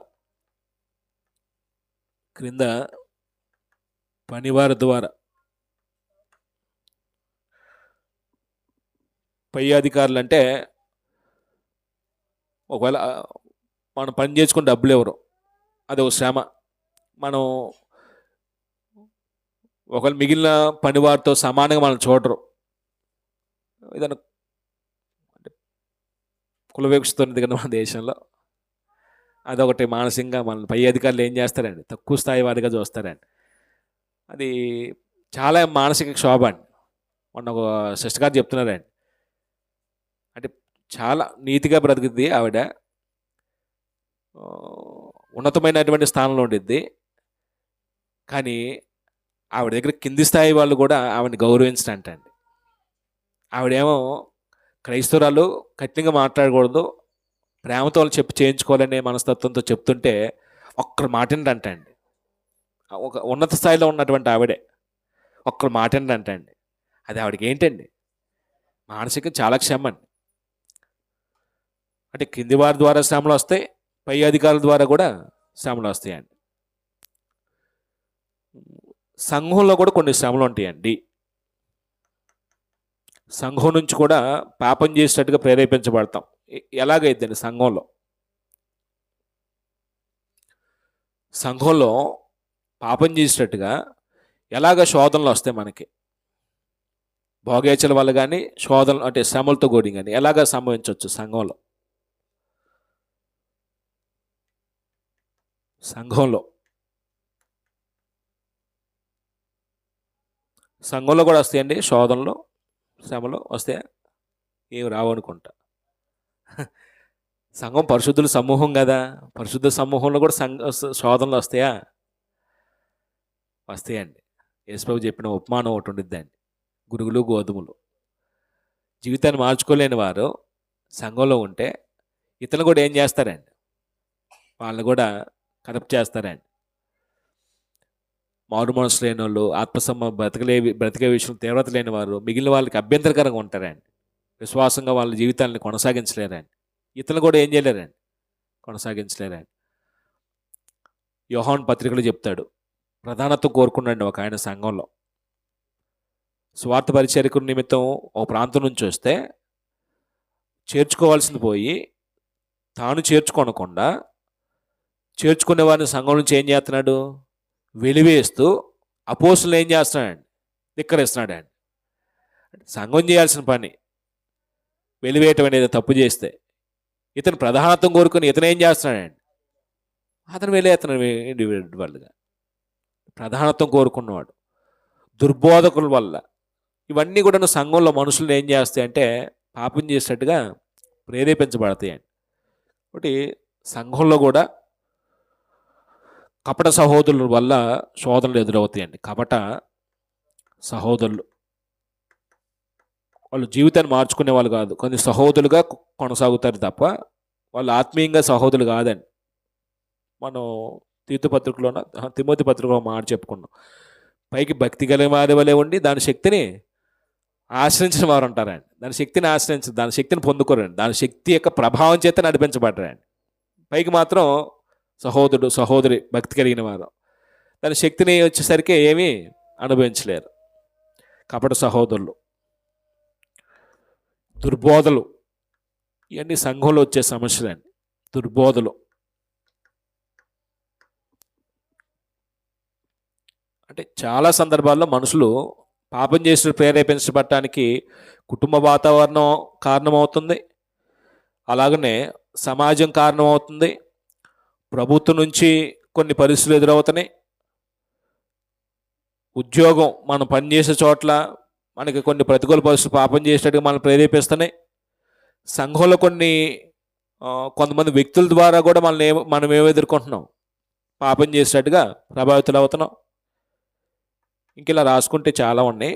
పై అధికారులు అంటే ఒకవేళ మనం పని చేసుకుని డబ్బులు ఎవరు, అది ఒక శ్రమ. మనం ఒకవేళ మిగిలిన పనివారితో సమానంగా మనం చూడరు. ఏదైనా అంటే కుల వివక్షత ఉంది కదా మన దేశంలో, అదొకటి మానసికంగా మన పై అధికారులు ఏం చేస్తారండి, తక్కువ స్థాయి వారిగా చూస్తారండి. అది చాలా మానసిక క్షోభ అండి. మొన్న ఒక సిస్టర్ గారు చెప్తున్నారండి, అంటే చాలా నీతిగా బ్రతుకుద్ది ఆవిడ, ఉన్నతమైనటువంటి స్థానంలో ఉండిద్ది, కానీ ఆవిడ దగ్గర కింది స్థాయి వాళ్ళు కూడా ఆవిడని గౌరవించడంటండి. ఆవిడేమో క్రైస్తవురాలు, కఠినంగా మాట్లాడకూడదు, ప్రేమతో చెప్పి చేయించుకోవాలనే మనస్తత్వంతో చెప్తుంటే ఒక్కరు మాటిండంటండి. ఒక ఉన్నత స్థాయిలో ఉన్నటువంటి ఆవిడే ఒక్కరు మాటిండంటండి. అది ఆవిడకి ఏంటండి, మానసికంగా చాలా క్షమ అండి. అంటే కింది వారి ద్వారా శ్రమలు వస్తాయి, పై అధికారుల ద్వారా కూడా శ్రమలు వస్తాయండి. సంఘంలో కూడా కొన్ని శ్రమలు ఉంటాయండి. సంఘం నుంచి కూడా పాపం చేసేటట్టుగా ప్రేరేపించబడతాం. ఎలాగైద్దండి సంఘంలో పాపం చేసేటట్టుగా ఎలాగ శోధనలు వస్తాయి మనకి, భోగేచ్చల వల్ల కానీ శోధనలు అంటే శ్రమలతో కూడి కానీ ఎలాగ సంభవించవచ్చు సంఘంలో కూడా వస్తాయండి శోధనలు, శ్రమలు వస్తాయా? ఏమి రావనుకుంటా. సంఘం పరిశుద్ధుల సమూహం కదా, పరిశుద్ధ సమూహంలో కూడా శోధనలు వస్తాయా? వస్తాయండి. యేసుప్రభు చెప్పిన ఉపమానం ఒకటి ఉండిద్దండి, గురుగులు గోధుమలు. జీవితాన్ని మార్చుకోలేని వారు సంఘంలో ఉంటే ఇతరులు కూడా ఏం చేస్తారండి, వాళ్ళు కూడా కరప్ట్ చేస్తారండి. మారు మనసు లేని వాళ్ళు, బ్రతికే విషయం తీవ్రత లేని వారు మిగిలిన వాళ్ళకి అభ్యంతరకరంగా ఉంటారండి. విశ్వాసంగా వాళ్ళ జీవితాలను కొనసాగించలేరండి. ఇతరులు కూడా ఏం చేయలేరండి, కొనసాగించలేరండి. యోహాను పత్రికలు చెప్తాడు, ప్రధానత్వం కోరుకున్నాడు ఒక ఆయన సంఘంలో. స్వార్థ పరిచర్యకు నిమిత్తం ఒక ప్రాంతం నుంచి వస్తే చేర్చుకోవాల్సింది పోయి తాను చేర్చుకోనకుండా చేర్చుకునే వారిని సంఘం నుంచి ఏం చేస్తున్నాడు, వెలివేస్తూ అపోస్తులను ఏం చేస్తున్నాడండి, ధిక్కరిస్తున్నాడండి. సంఘం చేయాల్సిన పని వెలివేయటం అనేది తప్పు చేస్తే ఇతను ప్రధానత్వం కోరుకుని ఇతను ఏం చేస్తున్నాడండి, అతను వెలివేస్తున్నాడు ఇండివిజువల్గా. ప్రధానత్వం కోరుకున్నవాడు, దుర్బోధకుల వల్ల ఇవన్నీ కూడా సంఘంలో మనుషులను ఏం చేస్తాయంటే పాపం చేసేట్టుగా ప్రేరేపించబడతాయండి. ఒకటి సంఘంలో కూడా కపట సహోదరుల వల్ల శోధనలు ఎదురవుతాయండి. కపట సహోదరులు వాళ్ళు జీవితాన్ని మార్చుకునే వాళ్ళు కాదు, కొన్ని సహోదరులుగా కొనసాగుతారు తప్ప వాళ్ళు ఆత్మీయంగా సహోదరులు కాదండి. మనం తిమోతి పత్రికలో మాట చెప్పుకున్నాం, పైకి భక్తి కలిగిన వారి వలె ఉండి దాని శక్తిని ఆశ్రయించిన వారు ఉంటారండి. దాని శక్తిని పొందుకోరండి, దాని శక్తి యొక్క ప్రభావం చేత నడిపించబడ్డారండి. పైకి మాత్రం సహోదరుడు సహోదరి భక్తి కలిగిన వారు దాని శక్తిని వచ్చేసరికి ఏమీ అనుభవించలేరు. కపట సహోదరులు, దుర్బోధలు, ఇవన్నీ సంఘంలో వచ్చే సమస్యలండి. దుర్బోధలు అంటే చాలా సందర్భాల్లో మనుషులు పాపం చేసి ప్రేరేపించబడటానికి కుటుంబ వాతావరణం కారణమవుతుంది, అలాగనే సమాజం కారణమవుతుంది, ప్రభుత్వం నుంచి కొన్ని పరిస్థితులు ఎదురవుతున్నాయి, ఉద్యోగం మనం పనిచేసే చోట్ల మనకి కొన్ని ప్రతికూల పరిస్థితులు పాపం చేసేటట్టుగా మనం ప్రేరేపిస్తున్నాయి, సంఘంలో కొంతమంది వ్యక్తుల ద్వారా కూడా మనం ఏమి ఎదుర్కొంటున్నాం, పాపం చేసేటట్టుగా ప్రభావితులు అవుతున్నాం. ఇంక ఇలా రాసుకుంటే చాలా ఉన్నాయి.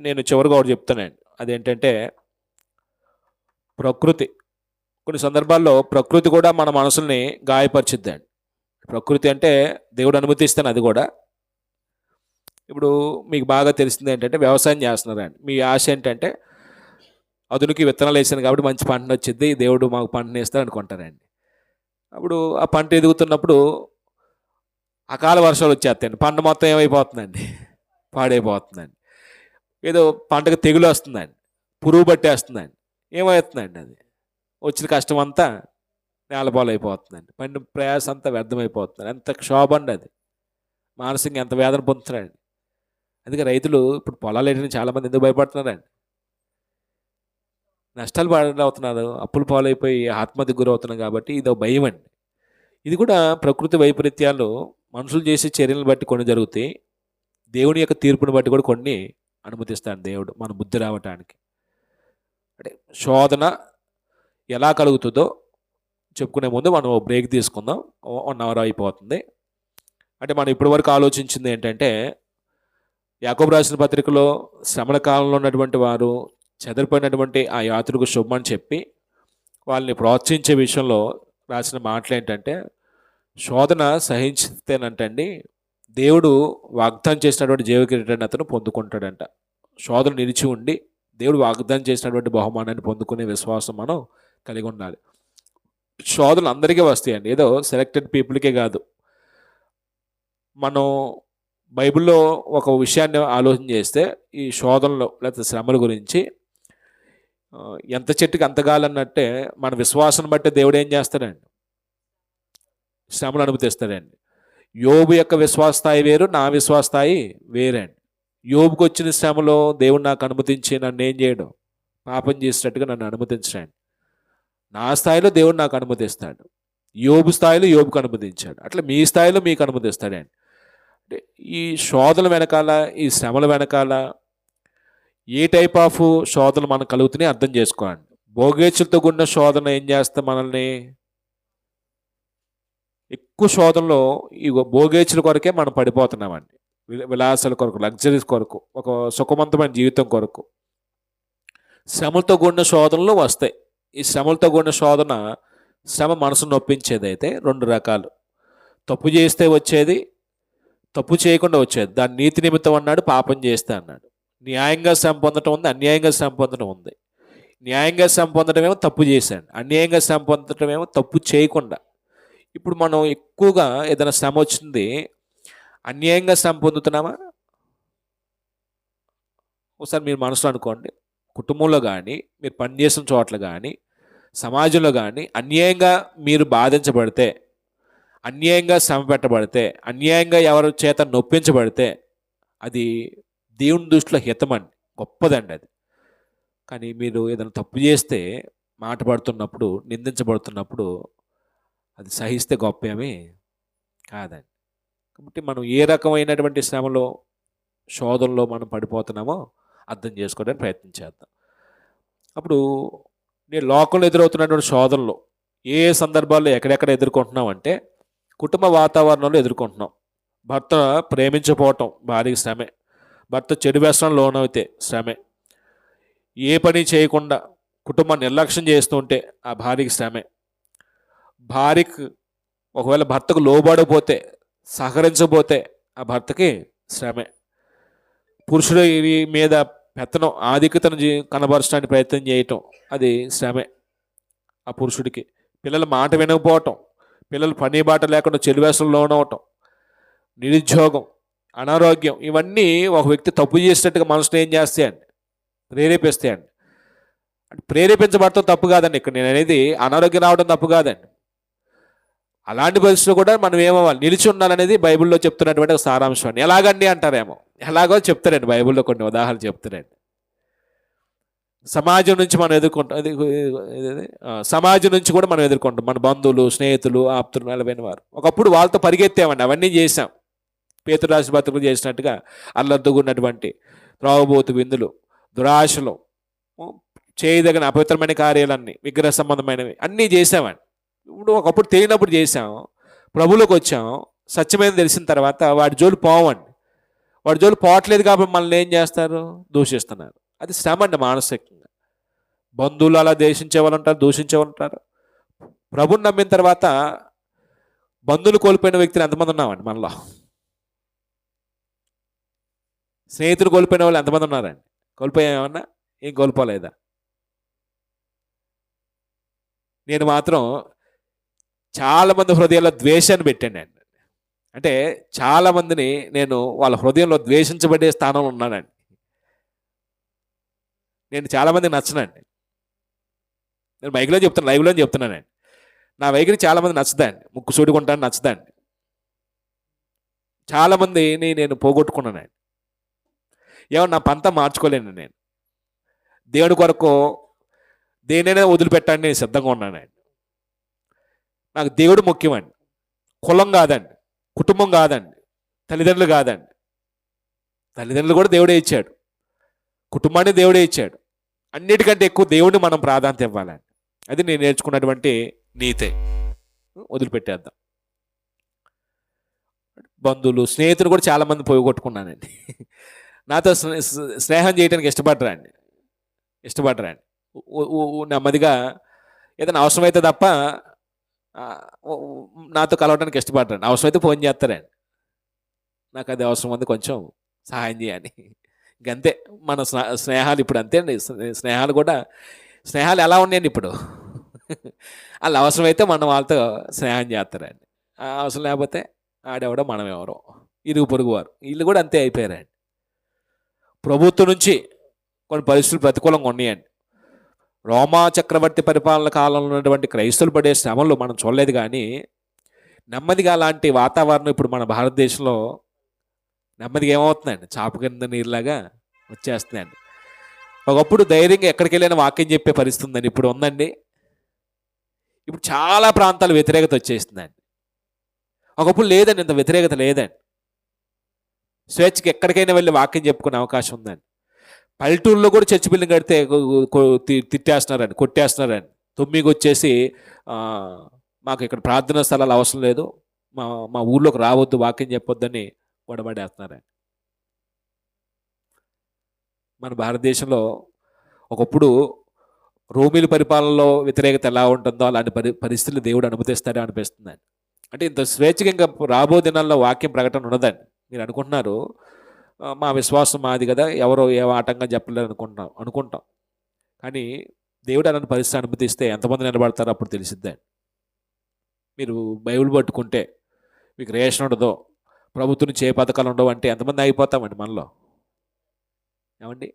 నేను చివరిగా ఒకటి చెప్తానండి, అదేంటంటే ప్రకృతి. కొన్ని సందర్భాల్లో ప్రకృతి కూడా మన మనసుల్ని గాయపరిచిద్దండి. ప్రకృతి అంటే దేవుడు అనుమతిస్తాను. అది కూడా ఇప్పుడు మీకు బాగా తెలిసింది ఏంటంటే వ్యవసాయం చేస్తున్నారండి. మీ ఆశ ఏంటంటే అదునికి విత్తనాలు వేసాను కాబట్టి మంచి పంట వచ్చింది, దేవుడు మాకు పంటను ఇస్తాడు అనుకుంటారండి. అప్పుడు ఆ పంట ఎదుగుతున్నప్పుడు అకాల వర్షాలు వచ్చేస్తాయండి, పంట మొత్తం ఏమైపోతుందండి, పాడైపోతుందండి. ఏదో పంటకు తెగులు వస్తుందండి, పురుగు పట్టేస్తుందండి, ఏమవుతుందండి, అది వచ్చిన కష్టం అంతా నేలపాలైపోతుందండి, పండిన ప్రయాసం అంతా వ్యర్థమైపోతుంది. ఎంత క్షోభ అండి అది, మానసికంగా ఎంత వేదన పొందుతున్నారండి. అందుకే రైతులు ఇప్పుడు పొలాలు వేయడానికి చాలామంది ఎందుకు భయపడుతున్నారండి, నష్టాలు పాలవుతున్నారు, అప్పులు పాలైపోయి ఆత్మహత్యకు గురవుతున్నాం కాబట్టి ఇది ఒక భయం అండి. ఇది కూడా ప్రకృతి వైపరీత్యాలు మనుషులు చేసే చర్యలను బట్టి కొన్ని జరుగుతాయి, దేవుని యొక్క తీర్పుని బట్టి కూడా కొన్ని అనుమతిస్తాడు దేవుడు మన బుద్ధి రావటానికి. అంటే శోధన ఎలా కలుగుతుందో చెప్పుకునే ముందు మనం బ్రేక్ తీసుకుందాం. 1 అవర్ అయిపోతుంది. అంటే మనం ఇప్పటి వరకు ఆలోచించింది ఏంటంటే యాకోబు రాసిన పత్రికలో శ్రమల కాలంలో ఉన్నటువంటి వారు చెదిరిపోయినటువంటి ఆ యాత్రకు శుభమని చెప్పి వాళ్ళని ప్రోత్సహించే విషయంలో రాసిన మాటలు ఏంటంటే, శోధన సహించితేనంటండి దేవుడు వాగ్దానం చేసినటువంటి జీవకిరీటాన్ని అతను పొందుకుంటాడంట. శోధన నిలిచి ఉండి దేవుడు వాగ్దానం చేసినటువంటి బహుమానాన్ని పొందుకునే విశ్వాసం మనం కలిగి ఉండాలి. శోధనలు అందరికీ వస్తాయండి, ఏదో సెలెక్టెడ్ పీపుల్కే కాదు. మనం బైబిల్లో ఒక విషయాన్ని ఆలోచన చేస్తే ఈ శోధనలు లేకపోతే శ్రమల గురించి ఎంత చెట్టుకి అంతగాలన్నట్టే మన విశ్వాసం బట్టి దేవుడు ఏం చేస్తాడండి, శ్రమలు అనుమతిస్తాడండి. యోబు యొక్క విశ్వాస స్థాయి వేరు, నా విశ్వాస స్థాయి వేరండి. యోబుకి వచ్చిన శ్రమలో దేవుడు నాకు అనుమతించి నన్ను ఏం చేయడం, పాపం చేసినట్టుగా నన్ను అనుమతించడండి. నా స్థాయిలో దేవుడు నాకు అనుమతిస్తాడు, యోబు స్థాయిలో యోబుకు అనుమతించాడు, అట్లా మీ స్థాయిలో మీకు అనుమతిస్తాడండి. అంటే ఈ శోధన వెనకాల, ఈ శ్రమల వెనకాల ఏ టైప్ ఆఫ్ శోధనలు మనకు కలుగుతున్నాయి అర్థం చేసుకోండి. భోగేచ్చులతో కూడిన శోధన ఏం చేస్తే మనల్ని ఎక్కువ శోధనలో ఈ భోగేచ్చుల కొరకే మనం పడిపోతున్నామండి. విలాసాల కొరకు, లగ్జరీస్ కొరకు, ఒక సుఖవంతమైన జీవితం కొరకు శ్రమలతో కూడిన శోధనలు వస్తాయి. ఈ శ్రమలతో కూడిన శోధన, శ్రమ మనసును నొప్పించేదైతే రెండు రకాలు. తప్పు చేస్తే వచ్చేది, తప్పు చేయకుండా వచ్చేది. దాని నీతి నిమిత్తం అన్నాడు, పాపం చేస్తే అన్నాడు. న్యాయంగా శ్రమ పొందడం ఉంది, అన్యాయంగా శ్రమ పొందడం ఉంది. న్యాయంగా శ్రమ పొందడమేమో తప్పు చేశాడు, అన్యాయంగా శ్రమ పొందడమేమో తప్పు చేయకుండా. ఇప్పుడు మనం ఎక్కువగా ఏదైనా శ్రమ వచ్చింది, అన్యాయంగా శ్రమ పొందుతున్నామా? ఒకసారి మీరు మనసులో అనుకోండి. కుటుంబంలో కానీ, మీరు పనిచేసిన చోట్ల కానీ, సమాజంలో కానీ అన్యాయంగా మీరు బాధించబడితే, అన్యాయంగా శ్రమ పెట్టబడితే, అన్యాయంగా ఎవరి చేత నొప్పించబడితే అది దేవుని దృష్టిలో హితమండి, గొప్పదండి అది. కానీ మీరు ఏదైనా తప్పు చేస్తే, మాట పడుతున్నప్పుడు, నిందించబడుతున్నప్పుడు అది సహిస్తే గొప్ప ఏమీ కాదండి. కాబట్టి మనం ఏ రకమైనటువంటి శ్రమలో, శోధనలో మనం పడిపోతున్నామో అర్థం చేసుకోవడానికి ప్రయత్నం చేద్దాం. అప్పుడు నేను లోకంలో ఎదురవుతున్నటువంటి శోధనలు ఏ సందర్భాల్లో ఎక్కడెక్కడ ఎదుర్కొంటున్నాం అంటే, కుటుంబ వాతావరణంలో ఎదుర్కొంటున్నాం. భర్త ప్రేమించకపోవటం భార్యకి శ్రమే, భర్త చెడు వ్యసనం లోనైతే శ్రమే, ఏ పని చేయకుండా కుటుంబాన్ని నిర్లక్ష్యం చేస్తుంటే ఆ భార్యకి శ్రమే, భార్యకు ఒకవేళ భర్తకు లోబడకపోతే, సహకరించకపోతే ఆ భర్తకి శ్రమే, పురుషుడి మీద పెత్తనం, ఆధిక్యతను కనబరచడానికి ప్రయత్నం చేయటం అది శ్రమే ఆ పురుషుడికి. పిల్లల మాట వినకపోవటం, పిల్లలు పని బాట లేకుండా చెడువేసంలో లోనవటం, నిరుద్యోగం, అనారోగ్యం, ఇవన్నీ ఒక వ్యక్తి తప్పు చేసినట్టుగా మనసుని ఏం చేస్తాయండి, ప్రేరేపిస్తాయండి. అంటే ప్రేరేపించబడటం తప్పు కాదండి. ఇక్కడ నేను అనేది అనారోగ్యం రావడం తప్పు కాదండి. అలాంటి పరిస్థితుల్లో కూడా మనం ఏమవ్వాలి, నిలిచి ఉండాలనేది బైబిల్లో చెప్తున్నటువంటి ఒక సారాంశం అండి. ఎలాగండి అంటారేమో, ఎలాగో చెప్తారండి, బైబిల్లో కొన్ని ఉదాహరణలు చెప్తారండి. సమాజం నుంచి మనం ఎదుర్కొంటాం, సమాజం నుంచి కూడా మనం ఎదుర్కొంటాం. మన బంధువులు, స్నేహితులు, ఆప్తులు, నిలబడిన వారు. ఒకప్పుడు వాళ్ళతో పరిగెత్తామండి, అవన్నీ చేశాం. పేతురు రాసిన పత్రికలు చేసినట్టుగా అల్లర్దుకున్నటువంటి త్రాగుబోతు విందులు, దురాశలు, చేయదగిన అపవిత్రమైన కార్యాలన్నీ, విగ్రహ సంబంధమైనవి అన్నీ చేసామండి. ఇప్పుడు ఒకప్పుడు తెలియనప్పుడు చేసాం, ప్రభువులోకి వచ్చాం, సత్యమైన తెలిసిన తర్వాత వాడి జోలు పోవండి. వాడి జోలు పోవట్లేదు కాబట్టి మనల్ని ఏం చేస్తారు, దూషిస్తున్నారు. అది శ్రమ అండి మానసికంగా. బంధువులు అలా దూషించే వాళ్ళు ఉంటారు, దూషించే వాళ్ళు ఉంటారు. ప్రభుని నమ్మిన తర్వాత బంధువులు కోల్పోయిన వ్యక్తులు ఎంతమంది ఉన్నామండి మనలో? స్నేహితులు కోల్పోయిన వాళ్ళు ఎంతమంది ఉన్నారండి? కోల్పోయామన్నా? ఏం కోల్పోలేదా? నేను మాత్రం చాలామంది హృదయాల్లో ద్వేషాన్ని పెట్టాను అండి. అంటే చాలామందిని నేను వాళ్ళ హృదయంలో ద్వేషించబడే స్థానంలో ఉన్నానండి. నేను చాలామందికి నచ్చనండి. నేను మైక్లో చెప్తాను, లైవ్లో చెప్తున్నానండి. నా వైఖరి చాలామంది నచ్చదండి, ముక్కు చూడుకుంటాను నచ్చదండి. చాలామందిని నేను పోగొట్టుకున్నానండి. ఏమో నా పంత మార్చుకోలేను నేను. దేవుడి కొరకు దేనైనా వదిలిపెట్టండి నేను సిద్ధంగా ఉన్నానండి. నాకు దేవుడు ముఖ్యమండి, కులం కాదండి, కుటుంబం కాదండి, తల్లిదండ్రులు కాదండి. తల్లిదండ్రులు కూడా దేవుడే ఇచ్చాడు, కుటుంబాన్ని దేవుడే ఇచ్చాడు. అన్నిటికంటే ఎక్కువ దేవుడిని మనం ప్రాధాన్యత ఇవ్వాలండి. అది నేను నేర్చుకున్నటువంటి నీతే. వదిలిపెట్టేద్దాం. బంధువులు, స్నేహితులు కూడా చాలామంది పోగొట్టుకున్నానండి. నాతో స్నేహం చేయడానికి ఇష్టపడరండి. నెమ్మదిగా ఏదైనా అవసరమైతే తప్ప నాతో కలవడానికి ఇష్టపడరండి. అవసరమైతే ఫోన్ చేస్తారండి, నాకు అది అవసరం ఉంది, కొంచెం సహాయం చేయని. ఇంకంతే మన స్నేహాలు ఇప్పుడు అంతే అండి. స్నేహాలు ఎలా ఉన్నాయండి ఇప్పుడు? వాళ్ళు అవసరమైతే మనం వాళ్ళతో స్నేహం చేస్తారండి. అవసరం లేకపోతే ఆడెవడో మనం ఎవరో, ఇరుగు పొరుగు వారు వీళ్ళు కూడా అంతే అయిపోయారండి. ప్రభుత్వం నుంచి కొన్ని పరిస్థితులు ప్రతికూలంగా ఉన్నాయండి. రోమా చక్రవర్తి పరిపాలన కాలంలో ఉన్నటువంటి క్రైస్తవులు పడే శ్రమలు మనం చూడలేదు, కానీ నెమ్మదిగా అలాంటి వాతావరణం ఇప్పుడు మన భారతదేశంలో నెమ్మదిగా ఏమవుతుందండి, చాప కింద నీరులాగా వచ్చేస్తుందండి. ఒకప్పుడు ధైర్యంగా ఎక్కడికి వెళ్ళినా వాక్యం చెప్పే పరిస్థితి ఉందండి, ఇప్పుడు ఉందండి. ఇప్పుడు చాలా ప్రాంతాలు వ్యతిరేకత వచ్చేస్తుందండి. ఒకప్పుడు లేదండి, ఇంత వ్యతిరేకత లేదండి. స్వేచ్ఛకి ఎక్కడికైనా వెళ్ళి వాక్యం చెప్పుకునే అవకాశం ఉందండి. పల్లెటూరులో కూడా చర్చి బిల్డింగ్ కడితే తిట్టేస్తున్నారండి, కొట్టేస్తున్నారండి. తొమ్మిదికి వచ్చేసి మాకు ఇక్కడ ప్రార్థనా స్థలాలు అవసరం లేదు, మా మా ఊర్లోకి రావద్దు, వాక్యం చెప్పొద్దని గొడవడేస్తున్నారండి. మన భారతదేశంలో ఒకప్పుడు రోమిల పరిపాలనలో వ్యతిరేకత ఎలా ఉంటుందో అలాంటి పరిస్థితులు దేవుడు అనుమతిస్తాడే అనిపిస్తుందండి. అంటే ఇంత స్వేచ్ఛగా ఇంకా రాబో దినాల్లో వాక్యం ప్రకటన ఉన్నదండి. మీరు అనుకుంటున్నారు మా విశ్వాసం మాది కదా, ఎవరో ఏ ఆటంగా చెప్పలేరు అనుకుంటాం. కానీ దేవుడు అలాంటి పరిస్థితి అనుమతిస్తే ఎంతమంది నిలబడతారో అప్పుడు తెలిసిద్దండి. మీరు బైబిల్ పట్టుకుంటే మీకు రేషన్ ఉండదో, ప్రభుత్వం నుంచి ఏ పథకాలు ఉండవు అంటే ఎంతమంది ఆగిపోతామండి మనలో, ఏమండి?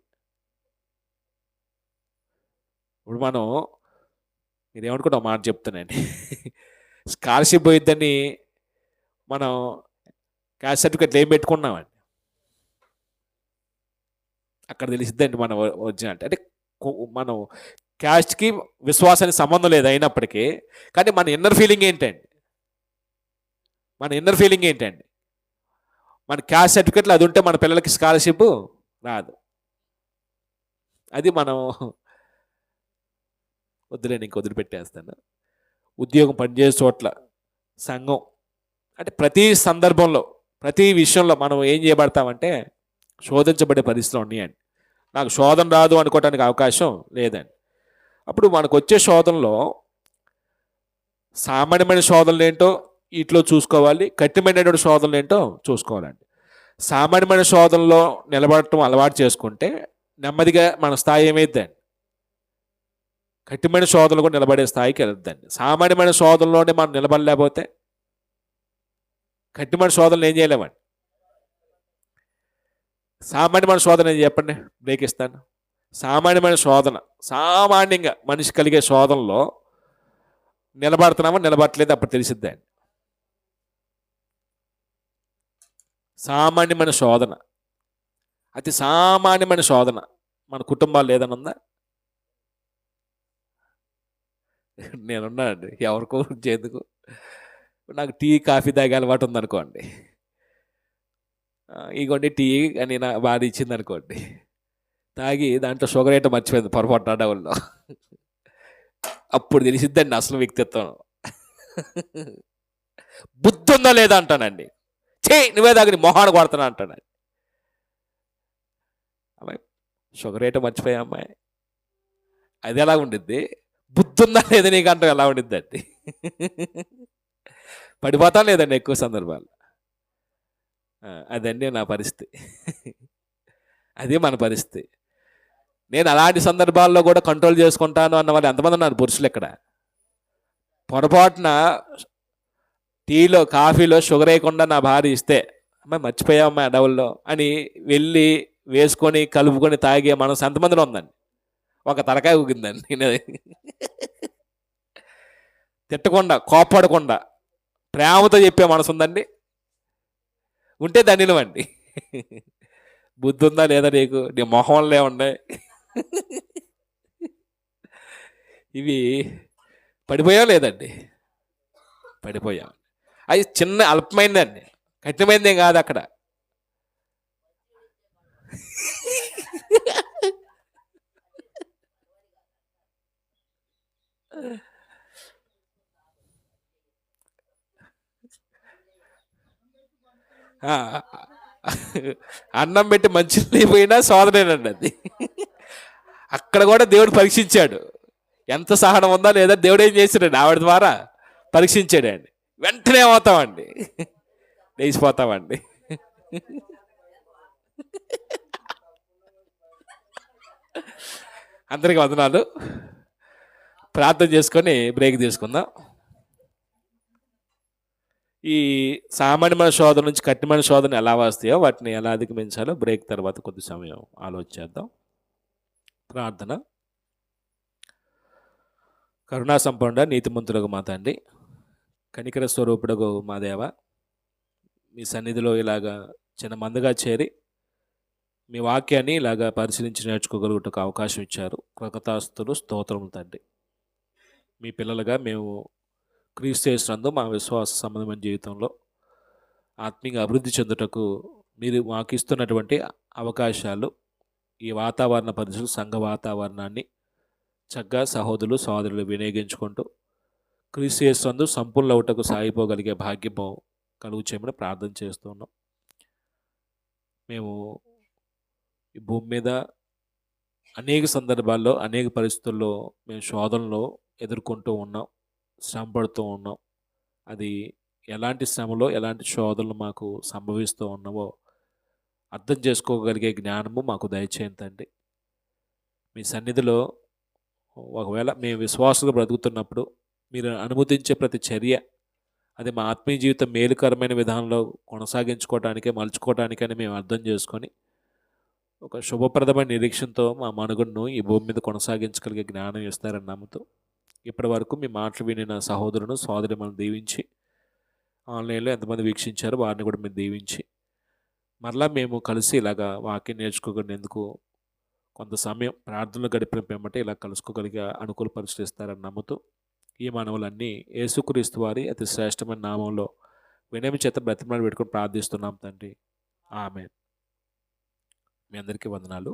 ఇప్పుడు మనం మీరేమనుకుంటాం మాట చెప్తానండి, స్కాలర్షిప్ పోయిద్దని మనం క్యాస్ట్ సర్టిఫికెట్లు ఏం పెట్టుకున్నామండి, అక్కడ తెలిసిద్దండి మన ఒరిజినాలిటీ. అంటే మనం క్యాస్ట్కి విశ్వాసానికి సంబంధం లేదు అయినప్పటికీ, కానీ మన ఇన్నర్ ఫీలింగ్ ఏంటండి, మన క్యాస్ట్ సర్టిఫికెట్లు అది ఉంటే మన పిల్లలకి స్కాలర్షిప్ రాదు. అది మనం వద్దులేని ఇంక వదిలిపెట్టేస్తాను. ఉద్యోగం పనిచేసే చోట్ల సంఘం అంటే ప్రతి సందర్భంలో ప్రతి విషయంలో మనం ఏం చేయబడతామంటే శోధించబడే పరిస్థితులు ఉన్నాయండి. నాకు శోధన రాదు అనుకోవడానికి అవకాశం లేదండి. అప్పుడు మనకు వచ్చే శోధనలో సామాన్యమైన శోధనలు ఏంటో వీటిలో చూసుకోవాలి, కఠినమైనటువంటి శోధనలు ఏంటో చూసుకోవాలండి. సామాన్యమైన శోధనలో నిలబడటం అలవాటు చేసుకుంటే నెమ్మదిగా మన స్థాయి ఏమైద్దండి, కఠినమైన శోధనలు కూడా నిలబడే స్థాయికి వెళ్తుందండి. సామాన్యమైన శోధనలోనే మనం నిలబడలేకపోతే కఠినమైన శోధనలు ఏం చేయలేమండి. సామాన్యమైన శోధన ఏం చెప్పండి, బ్రేక్ ఇస్తాను. సామాన్యమైన శోధన, సామాన్యంగా మనిషి కలిగే శోధనలో నిలబడుతున్నామో నిలబడట్లేదు అప్పుడు తెలిసిద్దండి. సామాన్యమైన శోధన, అతి సామాన్యమైన శోధన మన కుటుంబాలు ఏదైనా ఉందా? నేనున్నానండి, ఎవరికో ఎందుకు. నాకు టీ కాఫీ తాగే అలవాటు ఉందనుకోండి, ఇగోండి టీ అని నా బాధ ఇచ్చింది అనుకోండి, తాగి దాంట్లో షుగర్ ఏంటో మర్చిపోయింది పొరపాటు డబుల్లో, అప్పుడు తెలిసిద్దండి అసలు వ్యక్తిత్వం. బుద్ధి ఉందా లేదా అంటానండి, నువ్వే తాగి మొహాన్ని కొడతాను అంటానండి. అమ్మాయి షుగర్ ఏంటో మర్చిపోయా అమ్మాయి, అది ఎలా ఉండిద్ది, బుద్ధి ఉందా లేదా నీకు అంటాం ఎలా ఉండిద్దండి. పడిపోతాను లేదండి ఎక్కువ సందర్భాలు. అదండి నా పరిస్థితి, అదే మన పరిస్థితి. నేను అలాంటి సందర్భాల్లో కూడా కంట్రోల్ చేసుకుంటాను అన్న వాళ్ళు ఎంతమంది ఉన్నారు పురుషులు ఇక్కడ? పొరపాటున టీలో కాఫీలో షుగర్ వేయకుండా నా భార్య ఇస్తే అమ్మాయి మర్చిపోయా అమ్మాయి అడవుల్లో అని వెళ్ళి వేసుకొని కలుపుకొని తాగే మనసు ఎంతమందిలో ఉందండి? ఒక తలకాయ ఊగిందండి. తిట్టకుండా కోప్పడకుండా ప్రేమతో చెప్పే మనసు ఉందండి, ఉంటే ధన్యులమండి. బుద్ధి ఉందా లేదా నీకు, నీ మొహంలో ఉన్నాయి ఇవి. పడిపోయాం లేదండి, పడిపోయాం. అది చిన్న అల్పమైందండి, కఠినమైందేం కాదు అక్కడ. అన్నం పెట్టి మంచి పోయినా శోధనేనండి అది. అక్కడ కూడా దేవుడు పరీక్షించాడు, ఎంత సహనం ఉందా లేదా. దేవుడు ఏం చేశాడండి, ఆవిడ ద్వారా పరీక్షించాడండి. వెంటనే ఏమవుతామండి, లేచిపోతామండి. అందరికీ వందనాలు. ప్రార్థన చేసుకొని బ్రేక్ తీసుకుందాం. ఈ సామాన్యమైన శోధన నుంచి కఠినమైన శోధన ఎలా వస్తాయో వాటిని ఎలా అధిగమించాలో బ్రేక్ తర్వాత కొద్ది సమయం ఆలోచిద్దాం. ప్రార్థన. కరుణా సంపన్నుడ నీతిమంతులకు మా తండ్రి, కనికర స్వరూపుడకు మా దేవ, మీ సన్నిధిలో ఇలాగా చిన్న మందుగా చేరి మీ వాక్యాన్ని ఇలాగా పరిశీలించి నేర్చుకోగలుగుటకు అవకాశం ఇచ్చారు. కృతజ్ఞతాస్తుతులు, స్తోత్రములు తండ్రి. మీ పిల్లలుగా మేము క్రీస్తు యేసునందు మా విశ్వాస సంబంధమైన జీవితంలో ఆత్మీయంగా అభివృద్ధి చెందుటకు మీరు మాకు ఇస్తున్నటువంటి అవకాశాలు, ఈ వాతావరణ పరిస్థితులు, సంఘ వాతావరణాన్ని చక్కగా సహోదరులు సహోదరులు వినియోగించుకుంటూ క్రీస్తు యేసునందు సంపూర్ణ అవుటకు సాగిపోగలిగే భాగ్యము కలుగు చేయమని ప్రార్థన చేస్తున్నాం. మేము ఈ భూమి మీద అనేక సందర్భాల్లో అనేక పరిస్థితుల్లో మేము శోధనలో ఎదుర్కొంటూ ఉన్నాం, శ్రమ పడుతూ ఉన్నాం. అది ఎలాంటి శ్రమలో ఎలాంటి శోధనలు మాకు సంభవిస్తూ ఉన్నావో అర్థం చేసుకోగలిగే జ్ఞానము మాకు దయచేయండి. మీ సన్నిధిలో ఒకవేళ మేము విశ్వాసంగా బ్రతుకుతున్నప్పుడు మీరు అనుమతించే ప్రతి చర్య అది మా ఆత్మీయ జీవితం మేలుకరమైన విధానంలో కొనసాగించుకోవటానికే మలుచుకోవటానికని మేము అర్థం చేసుకొని ఒక శుభప్రదమైన నిరీక్షణతో మా మనుగడను ఈ భూమి మీద కొనసాగించగలిగే జ్ఞానం ఇస్తారని నమ్ముతూ ఇప్పటి వరకు మీ మాటలు వినిన సహోదరును సోదరి మనం దీవించి, ఆన్లైన్లో ఎంతమంది వీక్షించారో వారిని కూడా మీరు దీవించి, మరలా మేము కలిసి ఇలాగా వాక్యం నేర్చుకోగలిగేందుకు కొంత సమయం ప్రార్థనలు గడిపిన పిమ్మట ఇలా కలుసుకోగలిగే అనుకూల పరిస్థితి ఇస్తారని నమ్ముతూ ఈ మనవులన్నీ యేసుక్రీస్తు వారి అతి శ్రేష్టమైన నామంలో వినయం చేత బ్రతిమలాడి పెట్టుకొని ప్రార్థిస్తున్నాం తండ్రి. ఆమేన్. మీ అందరికీ వందనాలు.